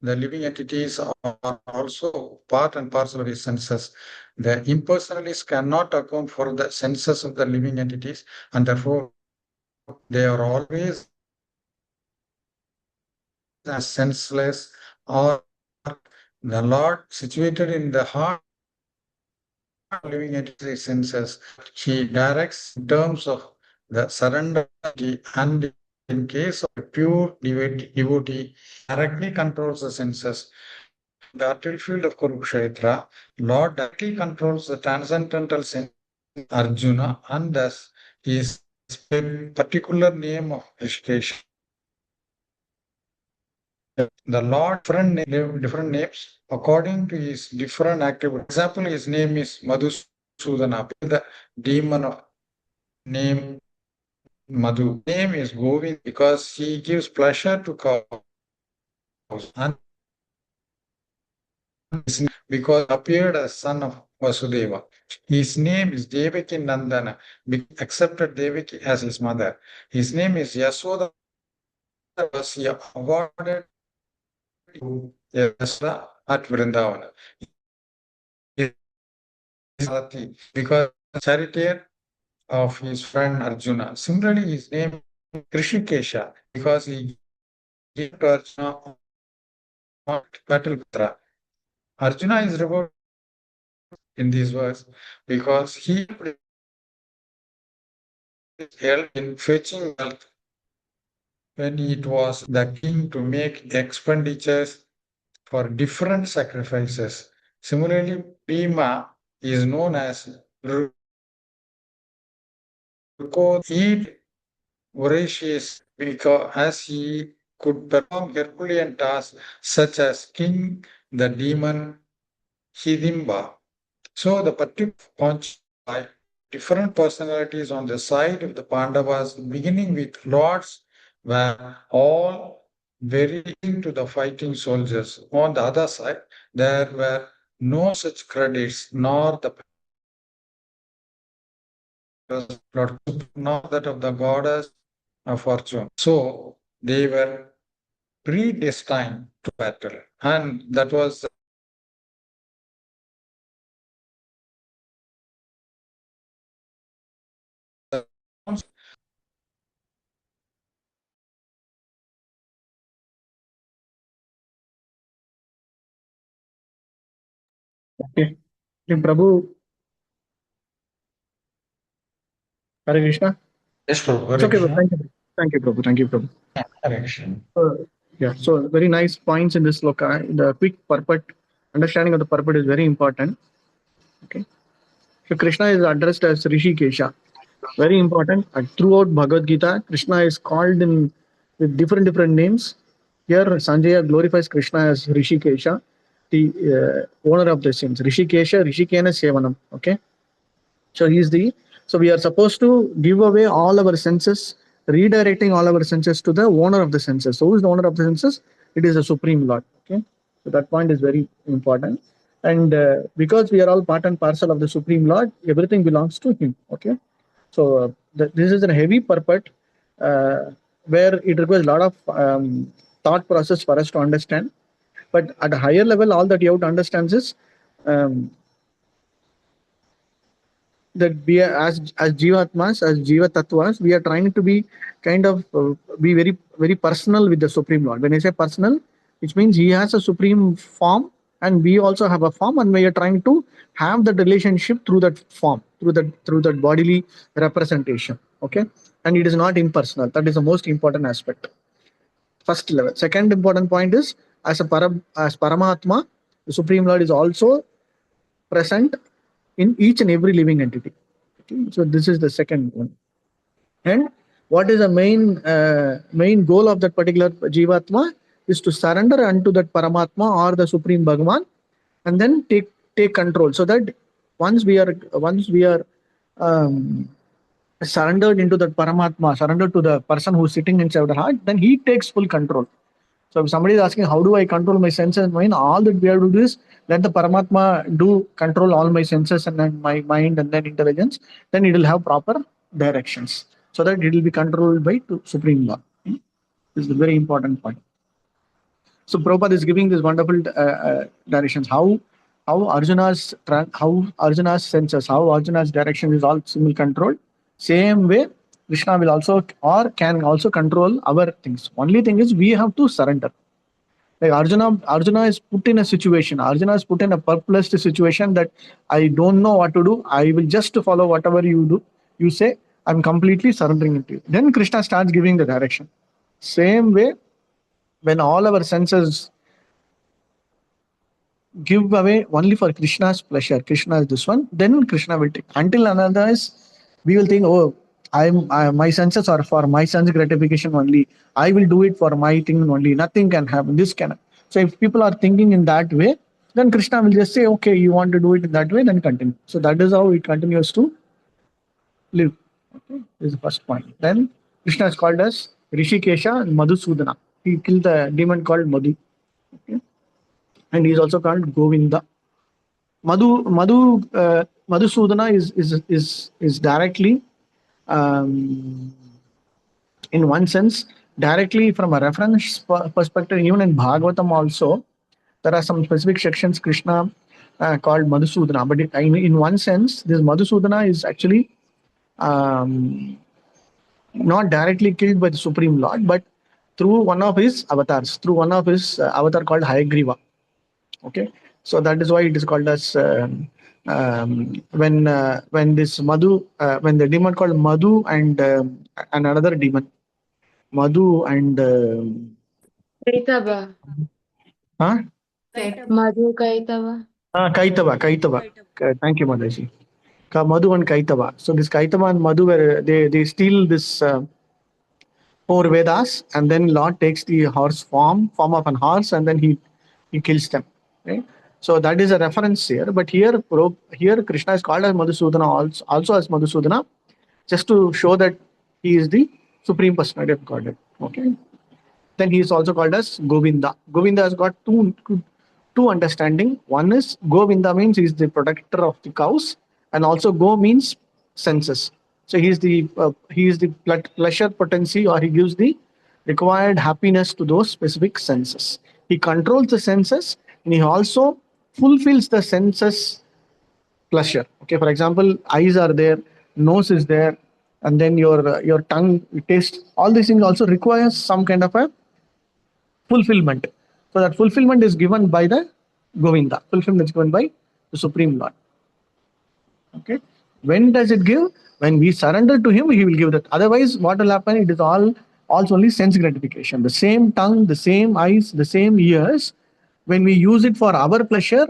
the living entities are also part and parcel of his senses. The impersonalists cannot account for the senses of the living entities, and therefore they are always as senseless, or the Lord situated in the heart of living entity senses. He directs in terms of the surrender, and in case of a pure devotee, directly controls the senses. The battlefield of Kurukshetra, Lord directly controls the transcendental sense of Arjuna, and thus his particular name of Rishikesh. The Lord different names according to his different activity. For example, his name is Madhusudana, the demon of name Madhu. Name is Govind because he gives pleasure to cows, and because appeared as son of Vasudeva. His name is Devaki Nandana, accepted Devaki as his mother. His name is Yasoda, was he awarded to Yasoda at Vrindavana. Because charioteer of his friend Arjuna. Similarly, his name is Krishikesha because he gave to Arjuna on Battle. Arjuna is rewarded in this verse because he helped in fetching wealth when it was the king to make expenditures for different sacrifices. Similarly, Bhima is known as Ruko. He voracious because as he could perform Herculean tasks such as killing the demon Hidimba. So the particular punch by different personalities on the side of the Pandavas, beginning with lords, were all very into the fighting soldiers. On the other side, there were no such credits, nor the Lord, nor that of the goddess of fortune. So they were predestined to battle, and that was Okay. Okay, Prabhu, Hare Krishna. yes, Prabhu. It's okay, Prabhu. Thank you. Thank you, Prabhu. Thank you, Prabhu. Hare Krishna. Yeah, so very nice points in this loka. The quick purport, understanding of the purport is very important. Okay. So Krishna is addressed as Rishikesha. Very important. Throughout Bhagavad Gita, Krishna is called in with different names. Here, Sanjaya glorifies Krishna as Rishikesha, the owner of the sins. Rishikesha, Rishikena Sevanam. Okay. So he is the. So we are supposed to give away all our senses, redirecting all our senses to the owner of the senses. So who is the owner of the senses? It is the Supreme Lord. Okay. So that point is very important. And because we are all part and parcel of the Supreme Lord, everything belongs to Him. Okay. So this is a heavy purport where it requires a lot of thought process for us to understand. But at a higher level, all that you have to understand is that we are as jivatmas, as jiva tattvas, we are trying to be kind of be very personal with the Supreme Lord. When I say personal, which means He has a supreme form and we also have a form, and we are trying to have that relationship through that form, through that bodily representation. Okay, and it is not impersonal. That is the most important aspect. First level. Second important point is as Paramatma, the Supreme Lord is also present in each and every living entity. Okay? So this is the second one. And what is the main goal of that particular Jivatma is to surrender unto that Paramatma or the Supreme Bhagavan, and then take control. So that once we are surrendered into that Paramatma, surrendered to the person who is sitting inside the heart, then he takes full control. So if somebody is asking, how do I control my senses and mind? All that we have to do is let the Paramatma do control all my senses and then my mind and then intelligence. Then it will have proper directions so that it will be controlled by Supreme Lord. This is a very important point. So Prabhupada is giving this wonderful directions. How Arjuna's senses, how Arjuna's direction is all simul controlled. Same way, Krishna will also or can also control our things. Only thing is we have to surrender. Like Arjuna is put in a situation. Arjuna is put in a perplexed situation that I don't know what to do. I will just follow whatever you do. You say I'm completely surrendering it to you. Then Krishna starts giving the direction. Same way, when all our senses give away only for Krishna's pleasure, Krishna is this one, then Krishna will take. Until another is, we will think, oh, my senses are for my sense gratification only. I will do it for my thing only. Nothing can happen. This can. So if people are thinking in that way, then Krishna will just say, okay, you want to do it in that way, then continue. So that is how it continues to live. Okay, this is the first point. Then Krishna is called as Rishikesha and Madhusudana. He killed the demon called Madhu. Okay. And he is also called Govinda. Madhusudana is directly, in one sense, directly from a reference perspective. Even in Bhagavatam also, there are some specific sections Krishna called Madhusudana. But in one sense, this Madhusudana is actually not directly killed by the Supreme Lord, but through one of his avatars, through one of his avatar called Hayagriva. Okay, so that is why it is called as when this Madhu, when the demon called Madhu and another demon, Madhu and Kaitava. huh? Madhu Kaitava. Kaitava. Thank you, Madaji. Madhu and Kaitava. So this Kaitava and Madhu, were they steal this 4 Vedas, and then Lord takes the horse form of an horse, and then he kills them. Right? So that is a reference here. But here Krishna is called as Madhusudana, also as Madhusudana, just to show that he is the Supreme Personality of Godhead. Okay. Then he is also called as Govinda. Govinda has got two understanding. One is Govinda means he is the protector of the cows, and also Go means senses. So he is the pleasure potency, or he gives the required happiness to those specific senses. He controls the senses, and he also fulfills the senses pleasure. Okay, for example, eyes are there, nose is there, and then your tongue taste. All these things also requires some kind of a fulfillment. So that fulfillment is given by the Govinda. Fulfillment is given by the Supreme Lord. Okay. When does it give? When we surrender to him, he will give that. Otherwise, what will happen? It is all also only sense gratification. The same tongue, the same eyes, the same ears. When we use it for our pleasure,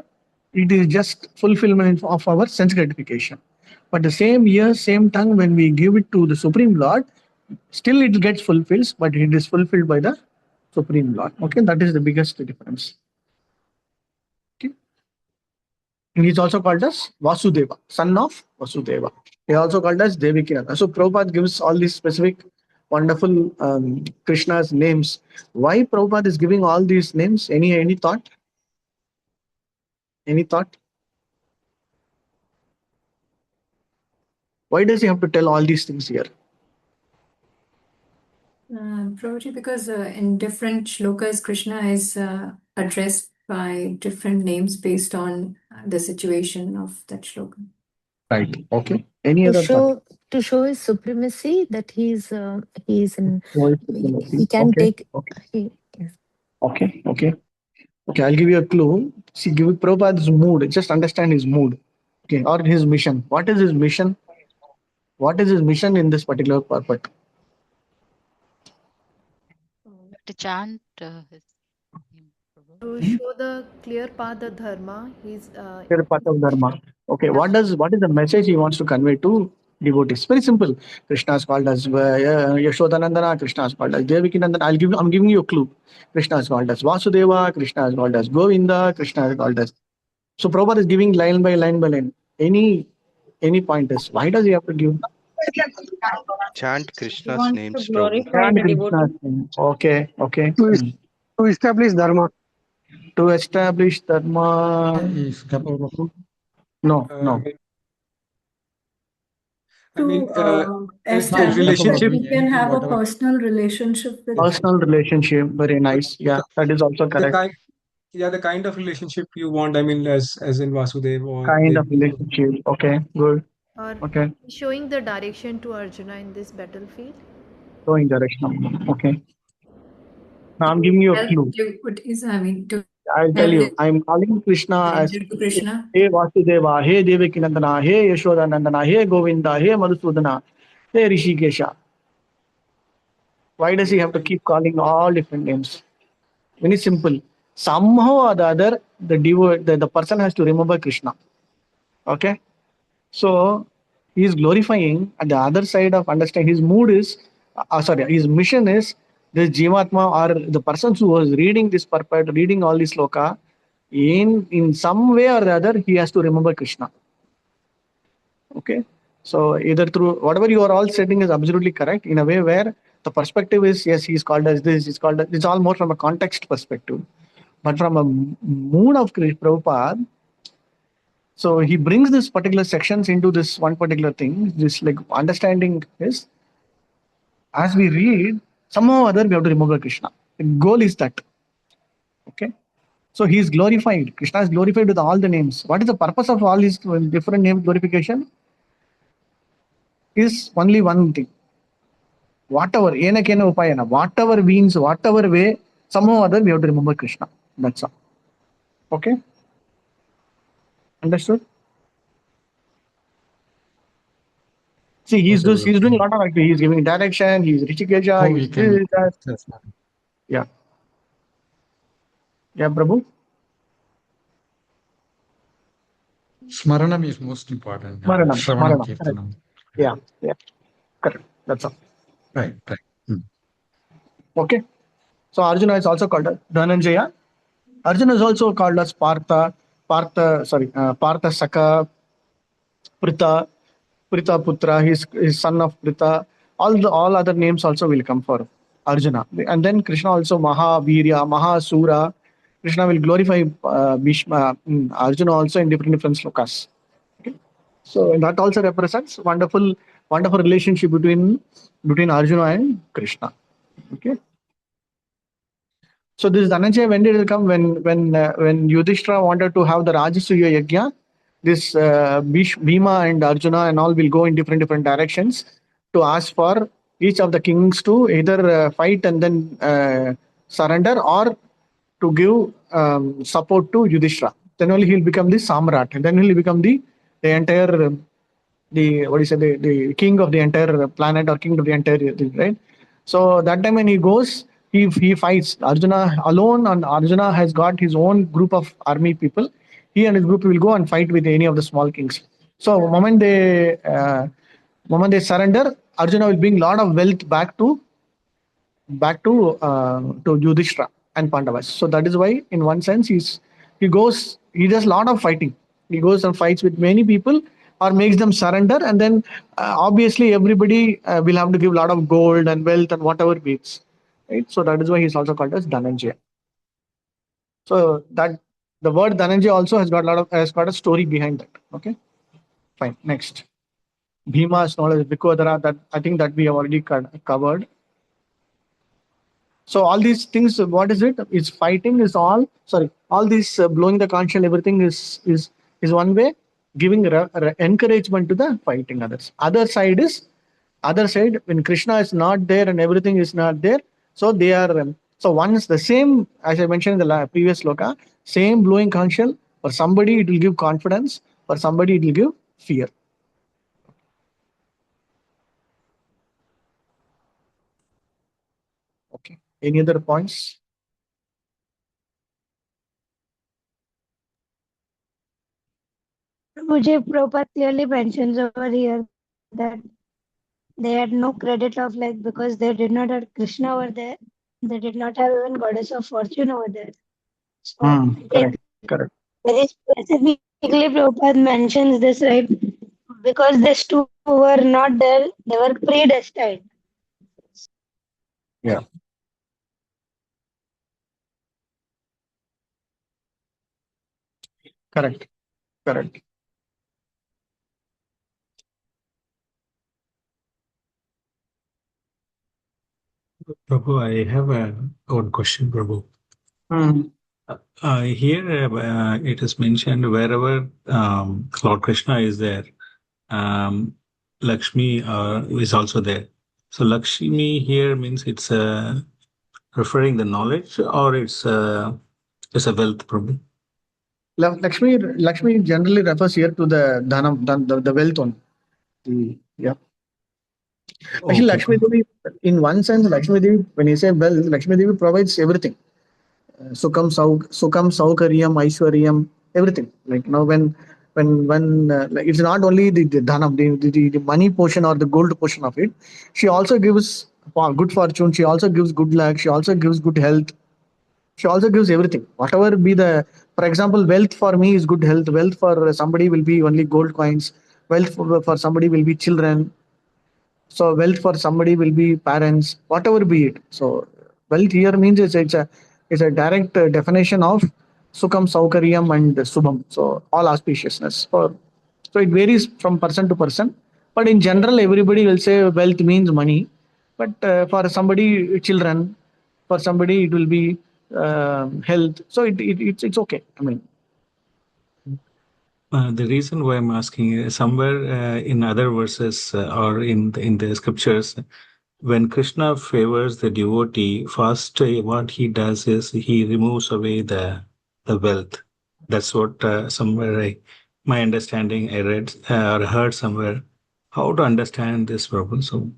it is just fulfillment of our sense gratification. But the same ears, same tongue, when we give it to the Supreme Lord, still it gets fulfilled, but it is fulfilled by the Supreme Lord. Okay, that is the biggest difference. Okay. And he's also called as Vasudeva, son of Vasudeva. He also called as Devikirana. So Prabhupada gives all these specific, wonderful Krishna's names. Why Prabhupada is giving all these names? Any thought? Any thought? Why does he have to tell all these things here? Probably because in different shlokas, Krishna is addressed by different names based on the situation of that shloka. Right. Okay. Any other thought? To show his supremacy, that he is in. He can Okay. take. Okay. Okay. I'll give you a clue. See, give Prabhupada's mood. Just understand his mood. Okay. Or his mission. What is his mission? What is his mission in this particular purpose? To chant his name. To show the clear path of dharma, he's Clear path of dharma. Okay. What is the message he wants to convey to devotees? Very simple. Krishna is called as Yashodanandana. Krishna is called as Devikinandana. I'm giving you a clue. Krishna is called as Vasudeva. Krishna is called as Govinda. Krishna is called as. So Prabhupada is giving line by line by line. Any pointers? Why does he have to give? Chant Krishna's names, Prabhu. Glorify the devotee. Okay. To establish dharma. To establish dharma. Is capable of. No, I no. mean, To his establish that relationship. he can have a personal relationship with. Personal relationship. Very nice. Yeah, that is also The correct. kind, yeah, the kind of relationship you want. I mean, as in Vasudev or Kind of Devi. relationship. Okay, good. Or Okay, showing the direction to Arjuna in this battlefield. going direction. Okay. Now I'm giving you a clue. What is, I mean, to I'll tell you. I'm calling Krishna as to Krishna. Hey Vasudeva, Hey Devakinandana, Hey Yashodanandana, Hey Govinda, Hey Madhusudana, Hey Rishikesha. Why does he have to keep calling all different names? Very simple. Somehow or the other, the person has to remember Krishna. Okay? So he is glorifying at the other side of understanding. His mood is, his mission is this Jivatma or the persons who was reading this purport, reading all this sloka, in some way or the other, he has to remember Krishna. Okay. So either through whatever you are all setting is absolutely correct in a way where the perspective is yes, he's called as this, he's called as, it's all more from a context perspective. But from a mood of Prabhupada, so he brings this particular sections into this one particular thing. This like understanding is as we read, somehow or other we have to remember Krishna. The goal is that. Okay. So he is glorified. Krishna is glorified with all the names. What is the purpose of all these different name glorification? Is only one thing. Whatever, enakena upayana, whatever means, whatever way, somehow or other we have to remember Krishna. That's all. Okay? Understood? See, he's doing a lot of activity. He's giving direction, he's Rishikeja, How we he's can this, that. access. Yeah. Yeah, Prabhu? Smaranam is most important. Smaranam. Shravanam, Correct. Kirtanam. Yeah, yeah. Correct. That's all. Right. Okay. So Arjuna is also called as Dhananjaya. Arjuna is also called as Partha Saka, Prita, Prita Putra, his son of Prita. All other names also will come for Arjuna. And then Krishna also Mahavirya, Mahasura. Krishna will glorify Bhishma, Arjuna also in different slokas. Okay. So that also represents wonderful relationship between Arjuna and Krishna. Okay. So this Dhananjaya, when did it come? When Yudhishthira wanted to have the Rajasuya Yajna, this Bhima and Arjuna and all will go in different directions to ask for each of the kings to either fight and then surrender or to give support to Yudhishthira. Then only he'll become the Samrat, and then he'll become the entire the king of the entire planet or king of the entire thing, right? So that time when he goes, he fights Arjuna alone, and Arjuna has got his own group of army people. He and his group will go and fight with any of the small kings. So moment they surrender, Arjuna will bring lot of wealth back to Yudhishthira and Pandavas. So that is why, in one sense, he does a lot of fighting. He goes and fights with many people or makes them surrender, and then obviously everybody will have to give a lot of gold and wealth and whatever beats. Right. So that is why he's also called as Dhananjaya. So that the word Dhananjaya also has got a story behind that. Okay. Fine. Next. Bhima is known as Vikodhara. That I think that we have already covered. So all these things, what is it? It's fighting is all. Sorry, all these blowing the conch and everything is one way, giving encouragement to the fighting others. Other side when Krishna is not there and everything is not there. So they are. So once the same, as I mentioned in the previous sloka, same blowing conch shell, for somebody it will give confidence, for somebody it will give fear. Okay. Any other points? Prabhuji Prabhupada clearly mentions over here that they had no credit of like because they did not have Krishna over there, they did not have even goddess of fortune over there. So Correct. very specifically Prabhupada mentions this, right? Because these two were not there, they were predestined. Yeah. Correct. Correct. Prabhu, I have one question, Prabhu. Hmm. Here it is mentioned wherever Lord Krishna is there, Lakshmi is also there. So Lakshmi here means it's referring the knowledge, or it's a wealth, Prabhu. Lakshmi generally refers here to the dhanam, the wealth one. Yeah. Actually, Okay. Lakshmi Devi, in one sense, Lakshmi Devi, when you say wealth, Lakshmi Devi provides everything. Sukham, Saukaryam, Aishwaryam, everything. Like like it's not only the dhanam, the money portion or the gold portion of it. She also gives good fortune. She also gives good luck. She also gives good health. She also gives everything. Whatever be the, for example, wealth for me is good health. Wealth for somebody will be only gold coins. Wealth for somebody will be children. So wealth for somebody will be parents, whatever be it. So wealth here means it's a direct definition of Sukham, Saukaryam, and Subham. So all auspiciousness. So it varies from person to person. But in general, everybody will say wealth means money. But for somebody, children, for somebody, it will be health. So it's okay. I mean, The reason why I'm asking is somewhere in other verses or in the scriptures, when Krishna favors the devotee, first what he does is he removes away the wealth. That's what somewhere my understanding I read or heard somewhere. How to understand this, Prabhu? So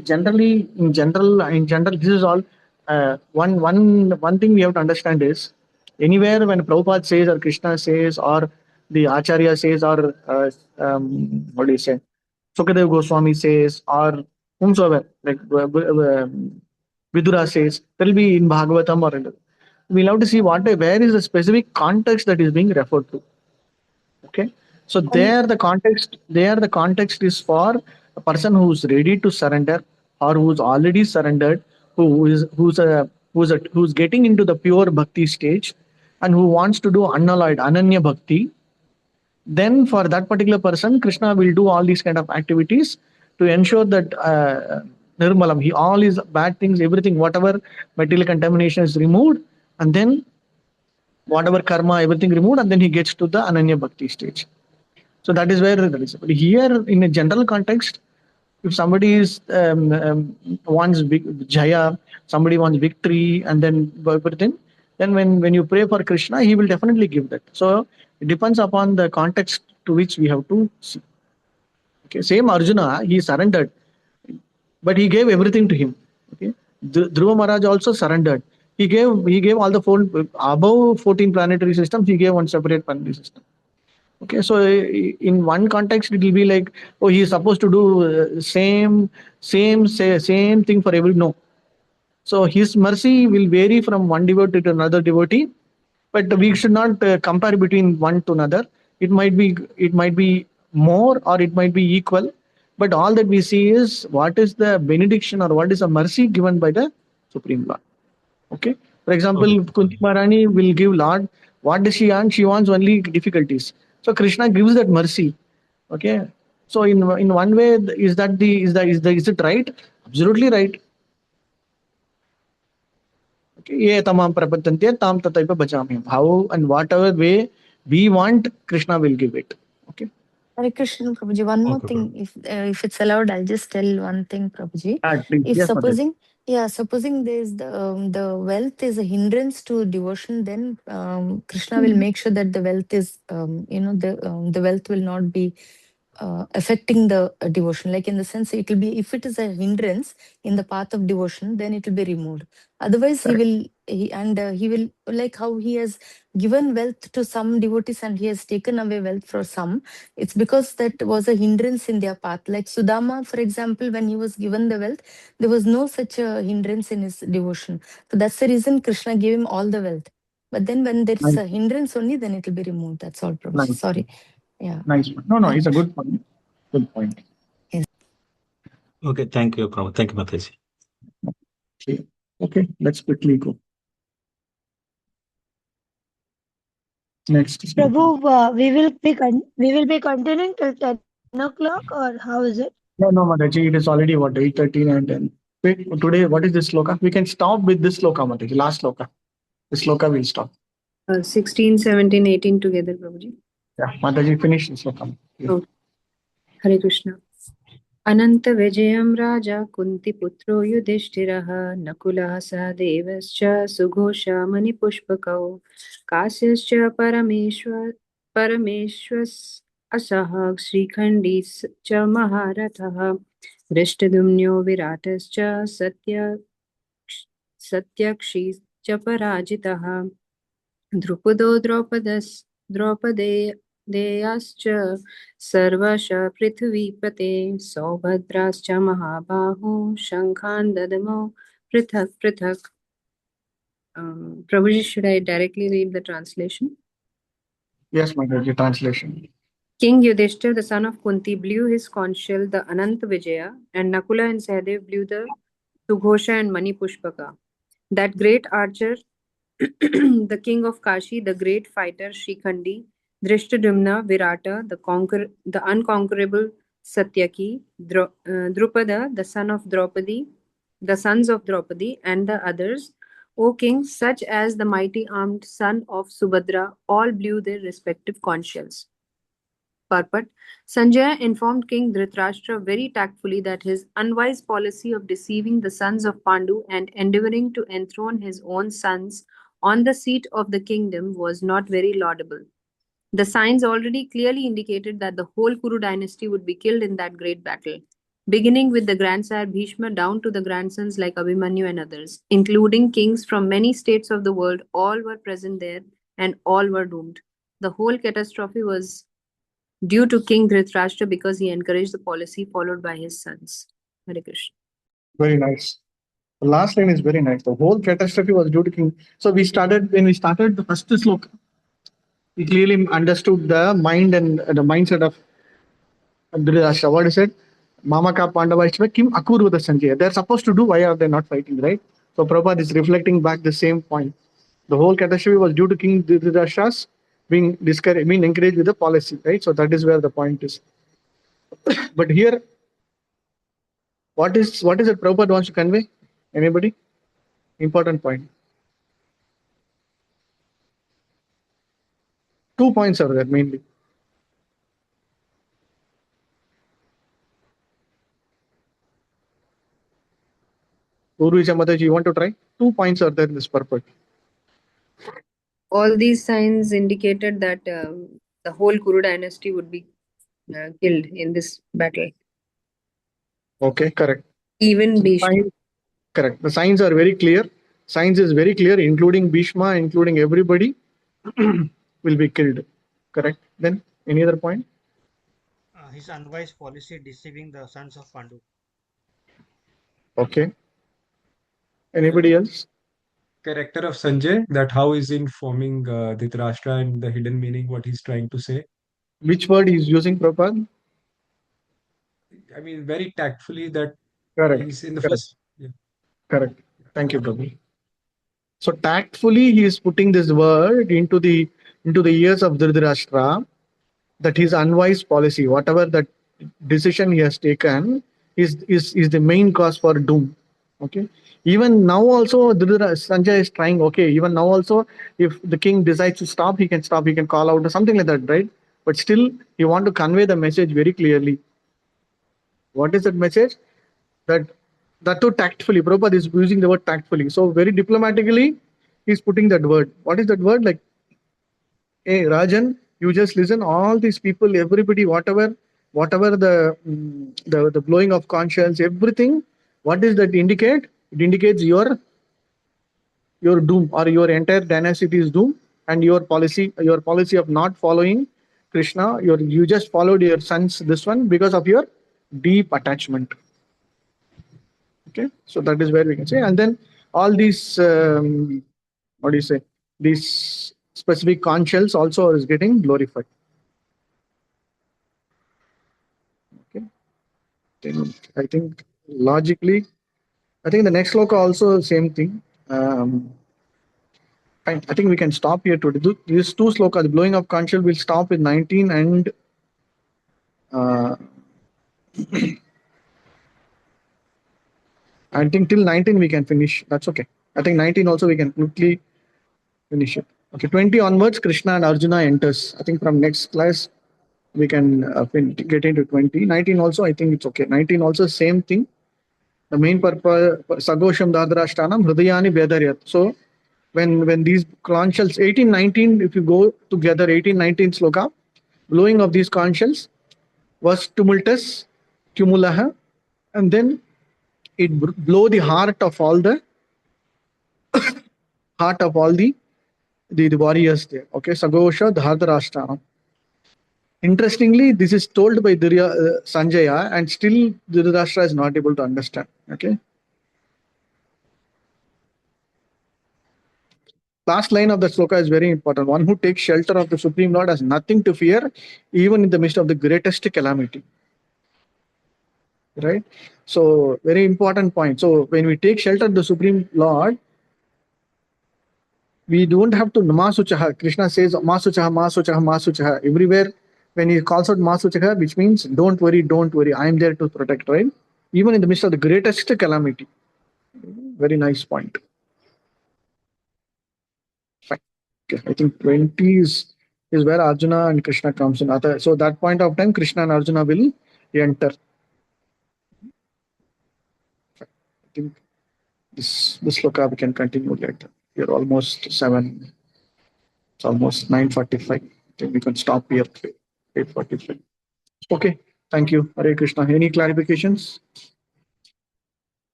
generally, in general, this is all. One thing we have to understand is anywhere when Prabhupada says or Krishna says or the Acharya says or what do you say, Sukadev Goswami says or whomsoever like Vidura says, there will be in Bhagavatam or in, we'll have to see where is the specific context that is being referred to. Okay, so there the context is for a person who's ready to surrender or who's already surrendered, who's getting into the pure bhakti stage and who wants to do unalloyed ananya bhakti. Then for that particular person, Krishna will do all these kind of activities to ensure that nirmalam, he all his bad things, everything, whatever material contamination is removed, and then whatever karma, everything removed, and then he gets to the ananya bhakti stage. So that is where that is. But here, in a general context, if somebody is wants big jaya, somebody wants victory, and then everything, then when you pray for Krishna, he will definitely give that. So it depends upon the context to which we have to see. Okay, same Arjuna, he surrendered, but he gave everything to him. Okay, Dhruva Maharaj also surrendered. He gave all the four above 14 planetary systems. He gave one separate planetary system. Okay, so in one context it will be like, oh, he is supposed to do same thing for every, no. So his mercy will vary from one devotee to another devotee, but we should not compare between one to another. It might be more or it might be equal, but all that we see is what is the benediction or what is the mercy given by the Supreme Lord. Okay. For example, okay. Kunti Maharani will give Lord. What does she want? She wants only difficulties. So Krishna gives that mercy. Okay. So in one way, is it right? Absolutely right. Okay. Ye tamam prapatante tam tataiva bhajamyam. How and whatever way we want, Krishna will give it. Okay. Hare Krishna, Prabhuji. One more Okay, thing, if it's allowed, I'll just tell one thing, Prabhuji. Please. If Yes, Mataji. supposing there's the wealth is a hindrance to devotion, then Krishna will make sure that the wealth is, the wealth will not be affecting the devotion. Like in the sense, it will be, if it is a hindrance in the path of devotion, then it will be removed. Otherwise, he will, like how he has given wealth to some devotees and he has taken away wealth for some. It's because that was a hindrance in their path. Like Sudama, for example, when he was given the wealth, there was no such a hindrance in his devotion. So that's the reason Krishna gave him all the wealth. But then when there is Nice. a hindrance only, then it will be removed. That's all, Prabhuji. Nice. Sorry. Yeah. Nice. No, it's a good point. Good point. Okay, thank you, Prabhu. Thank you, Mataji. Okay, let's quickly go. Next. Prabhu, we will be continuing till 10 o'clock, or how is it? No, Mataji, it is already what 8:13 and 10. Wait, today what is this sloka? We can stop with this sloka, Mataji. Last sloka. This sloka will stop. 16, 17, 18 together, Prabhuji. Yeah, Mataji, finish this sloka. Yeah. Oh. Hare Krishna. अनंत विजयं राजा कुन्तीपुत्रो युधिष्ठिरः नकुलः सहदेवश्च सुघोषा मणिपुष्पकौ काश्यश्च परमेश्वरः असः श्रीखण्डी च महारथः धृष्टद्युम्नो विराटश्च सत्यक्षी च पराजितः द्रुपदो द्रौपदेयाश्च सर्वश पृथ्वीपते सौभद्राश्च महाबाहो शङ्खान् ददमो पृथक् पृथक्. Prabhuji, should I directly read the translation? Yes, Mataji, translation. King Yudhishthir, the son of Kunti, blew his conch shell, the Anant Vijaya, and Nakula and Sahadev blew the Sughosha and Mani Pushpaka. That great archer, the king of Kashi, the great fighter Shikhandi, Drishtadumna, Virata, the unconquerable Satyaki, Drupada, the son of Draupadi, the sons of Draupadi, and the others, O king, such as the mighty armed son of Subhadra, all blew their respective conch shells. Purport. Sanjaya informed King Dhritarashtra very tactfully that his unwise policy of deceiving the sons of Pandu and endeavoring to enthrone his own sons on the seat of the kingdom was not very laudable. The signs already clearly indicated that the whole Kuru dynasty would be killed in that great battle, beginning with the grandsire Bhishma down to the grandsons like Abhimanyu and others, including kings from many states of the world. All were present there and all were doomed. The whole catastrophe was due to King Dhritarashtra because he encouraged the policy followed by his sons. Hare Krishna. Very nice. The last line is very nice. The whole catastrophe was due to King. So when we started the first sloka, we clearly understood the mind and the mindset of Dhritarashtra. What is it? Mamaka Pandava Ishva Kim Akuru the Sanjaya. They're supposed to do, why are they not fighting, right? So Prabhupada is reflecting back the same point. The whole catastrophe was due to King Dhritarashtra's being encouraged with the policy, right? So that is where the point is. But here, what is it Prabhupada wants to convey? Anybody? Important point. 2 points are there mainly. Guru Mataji, you want to try? 2 points are there in this purport. All these signs indicated that the whole Kuru dynasty would be killed in this battle. Okay, correct. Even Bhishma. Correct. The signs are very clear. Signs is very clear, including Bhishma, including everybody will be killed. Correct. Then any other point? His unwise policy deceiving the sons of Pandu. Okay. Anybody else? Character of Sanjay, that how is he informing Dhritarashtra and the hidden meaning, what he's trying to say. Which word he's using, Prabhupada? I mean, very tactfully that Correct. he's in the Correct. first. Yeah. Correct. Thank you, Prabhu. So tactfully he is putting this word into the ears of Dhritarashtra that his unwise policy, whatever that decision he has taken, is the main cause for doom. Okay. Even now also Sanjay is trying. Okay. Even now also, if the king decides to stop, he can stop. He can call out or something like that, right? But still, he want to convey the message very clearly. What is that message? That too tactfully. Prabhupada is using the word tactfully. So very diplomatically, he's putting that word. What is that word? Like, hey, Rajan, you just listen. All these people, everybody, whatever the blowing of conscience, everything. What does that indicate? It indicates your doom, or your entire dynasty is doom, and your policy of not following Krishna. You just followed your sons this one because of your deep attachment. Okay, so that is where we can say, and then all these what do you say? These specific conch shells also is getting glorified. Okay, then I think logically, I think the next sloka also same thing. Fine. I think we can stop here today. These two slokas, blowing of conch shell, will stop with 19 and I think till 19 we can finish. That's okay. I think 19 also we can quickly finish it. Okay, 20 onwards, Krishna and Arjuna enters. I think from next class we can get into 20. 19 also, I think it's okay. 19 also same thing. The main purpose, Sagosham Dadrashtanam, Hridayani Vedaryat. So when these conch shells, 18, 19, if you go together, 18, 19 sloka, blowing of these conch shells was tumultus, cumulaha, and then it blow the heart of all the warriors there. Okay, Sagosha Dhadrashtanam. Interestingly, this is told by Sanjaya, and still Dhritarashtra is not able to understand. Okay. Last line of the sloka is very important. One who takes shelter of the Supreme Lord has nothing to fear, even in the midst of the greatest calamity. Right? So, very important point. So, when we take shelter of the Supreme Lord, we don't have to Masuchaha. Krishna says Masuchaha, Masuchaha, Masuchaha. Everywhere, when he calls out Masuchaha, which means don't worry, I am there to protect, right? Even in the midst of the greatest calamity. Very nice point. Fine. Okay. I think 20 is where Arjuna and Krishna comes in. So that point of time, Krishna and Arjuna will enter. Fine. I think this sloka we can continue later. We're almost 7. It's almost 9:45. I think we can stop here. 8:45. Okay. Thank you. Hare Krishna. Any clarifications?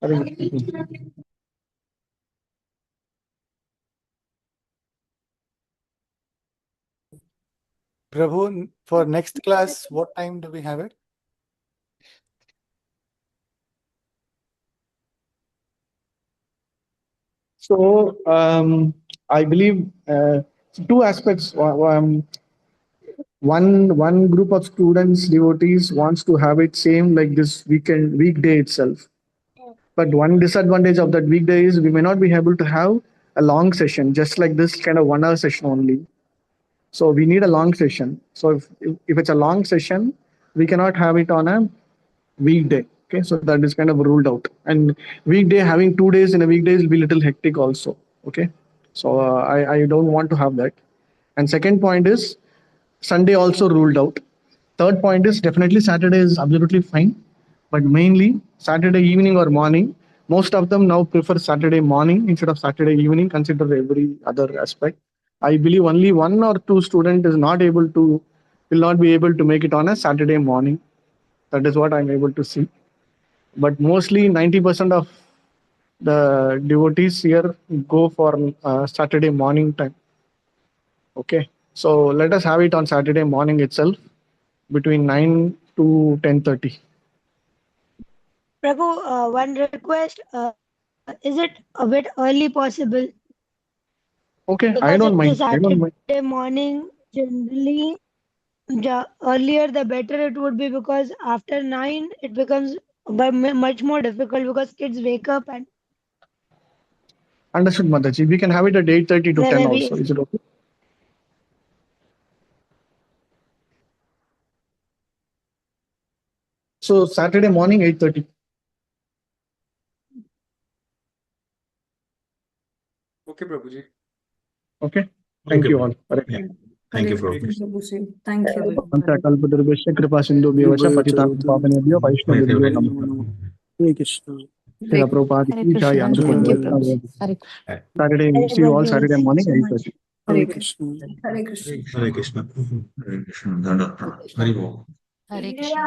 Hare Krishna. Prabhu, for next class, what time do we have it? So I believe two aspects. One group of students, devotees, wants to have it same like this weekday itself. But one disadvantage of that weekday is we may not be able to have a long session, just like this kind of 1 hour session only. So we need a long session. So if it's a long session, we cannot have it on a weekday. Okay, so that is kind of ruled out. And weekday, having 2 days in a weekday will be a little hectic also. Okay, so I don't want to have that. And second point is Sunday also ruled out. Third point is definitely Saturday is absolutely fine, but mainly Saturday evening or morning. Most of them now prefer Saturday morning instead of Saturday evening. Consider every other aspect. I believe only 1 or 2 student will not be able to make it on a Saturday morning. That is what I'm able to see. But mostly 90% of the devotees here go for Saturday morning time. Okay, so let us have it on Saturday morning itself between 9 to 10:30. Prabhu, one request. Is it a bit early possible? Okay, I Because don't it's a mind. Saturday morning, generally, the earlier the better it would be, because after 9 it becomes much more difficult because kids wake up and Understood, Mataji. We can have it at 8:30 to 10 maybe also. Is it okay? So Saturday morning 8:30. Okay, Prabhuji. Okay. Thank you all. Yeah. Thank you, Prabhu. Thank you. Kalpatarubhasya kripa sindhubhyo vacha patitanam pavanebhyo vaishnavebhyo Hare namo. Hare Krishna. Srila Prabhupada Hare ki jai. Krishna. Thank you, Prabhu. Hare Saturday, see you all Saturday Thank you morning so much. 8:30. Hare Krishna. Hare Krishna. Hare Krishna. Krishna. Hare Krishna. Hare Krishna.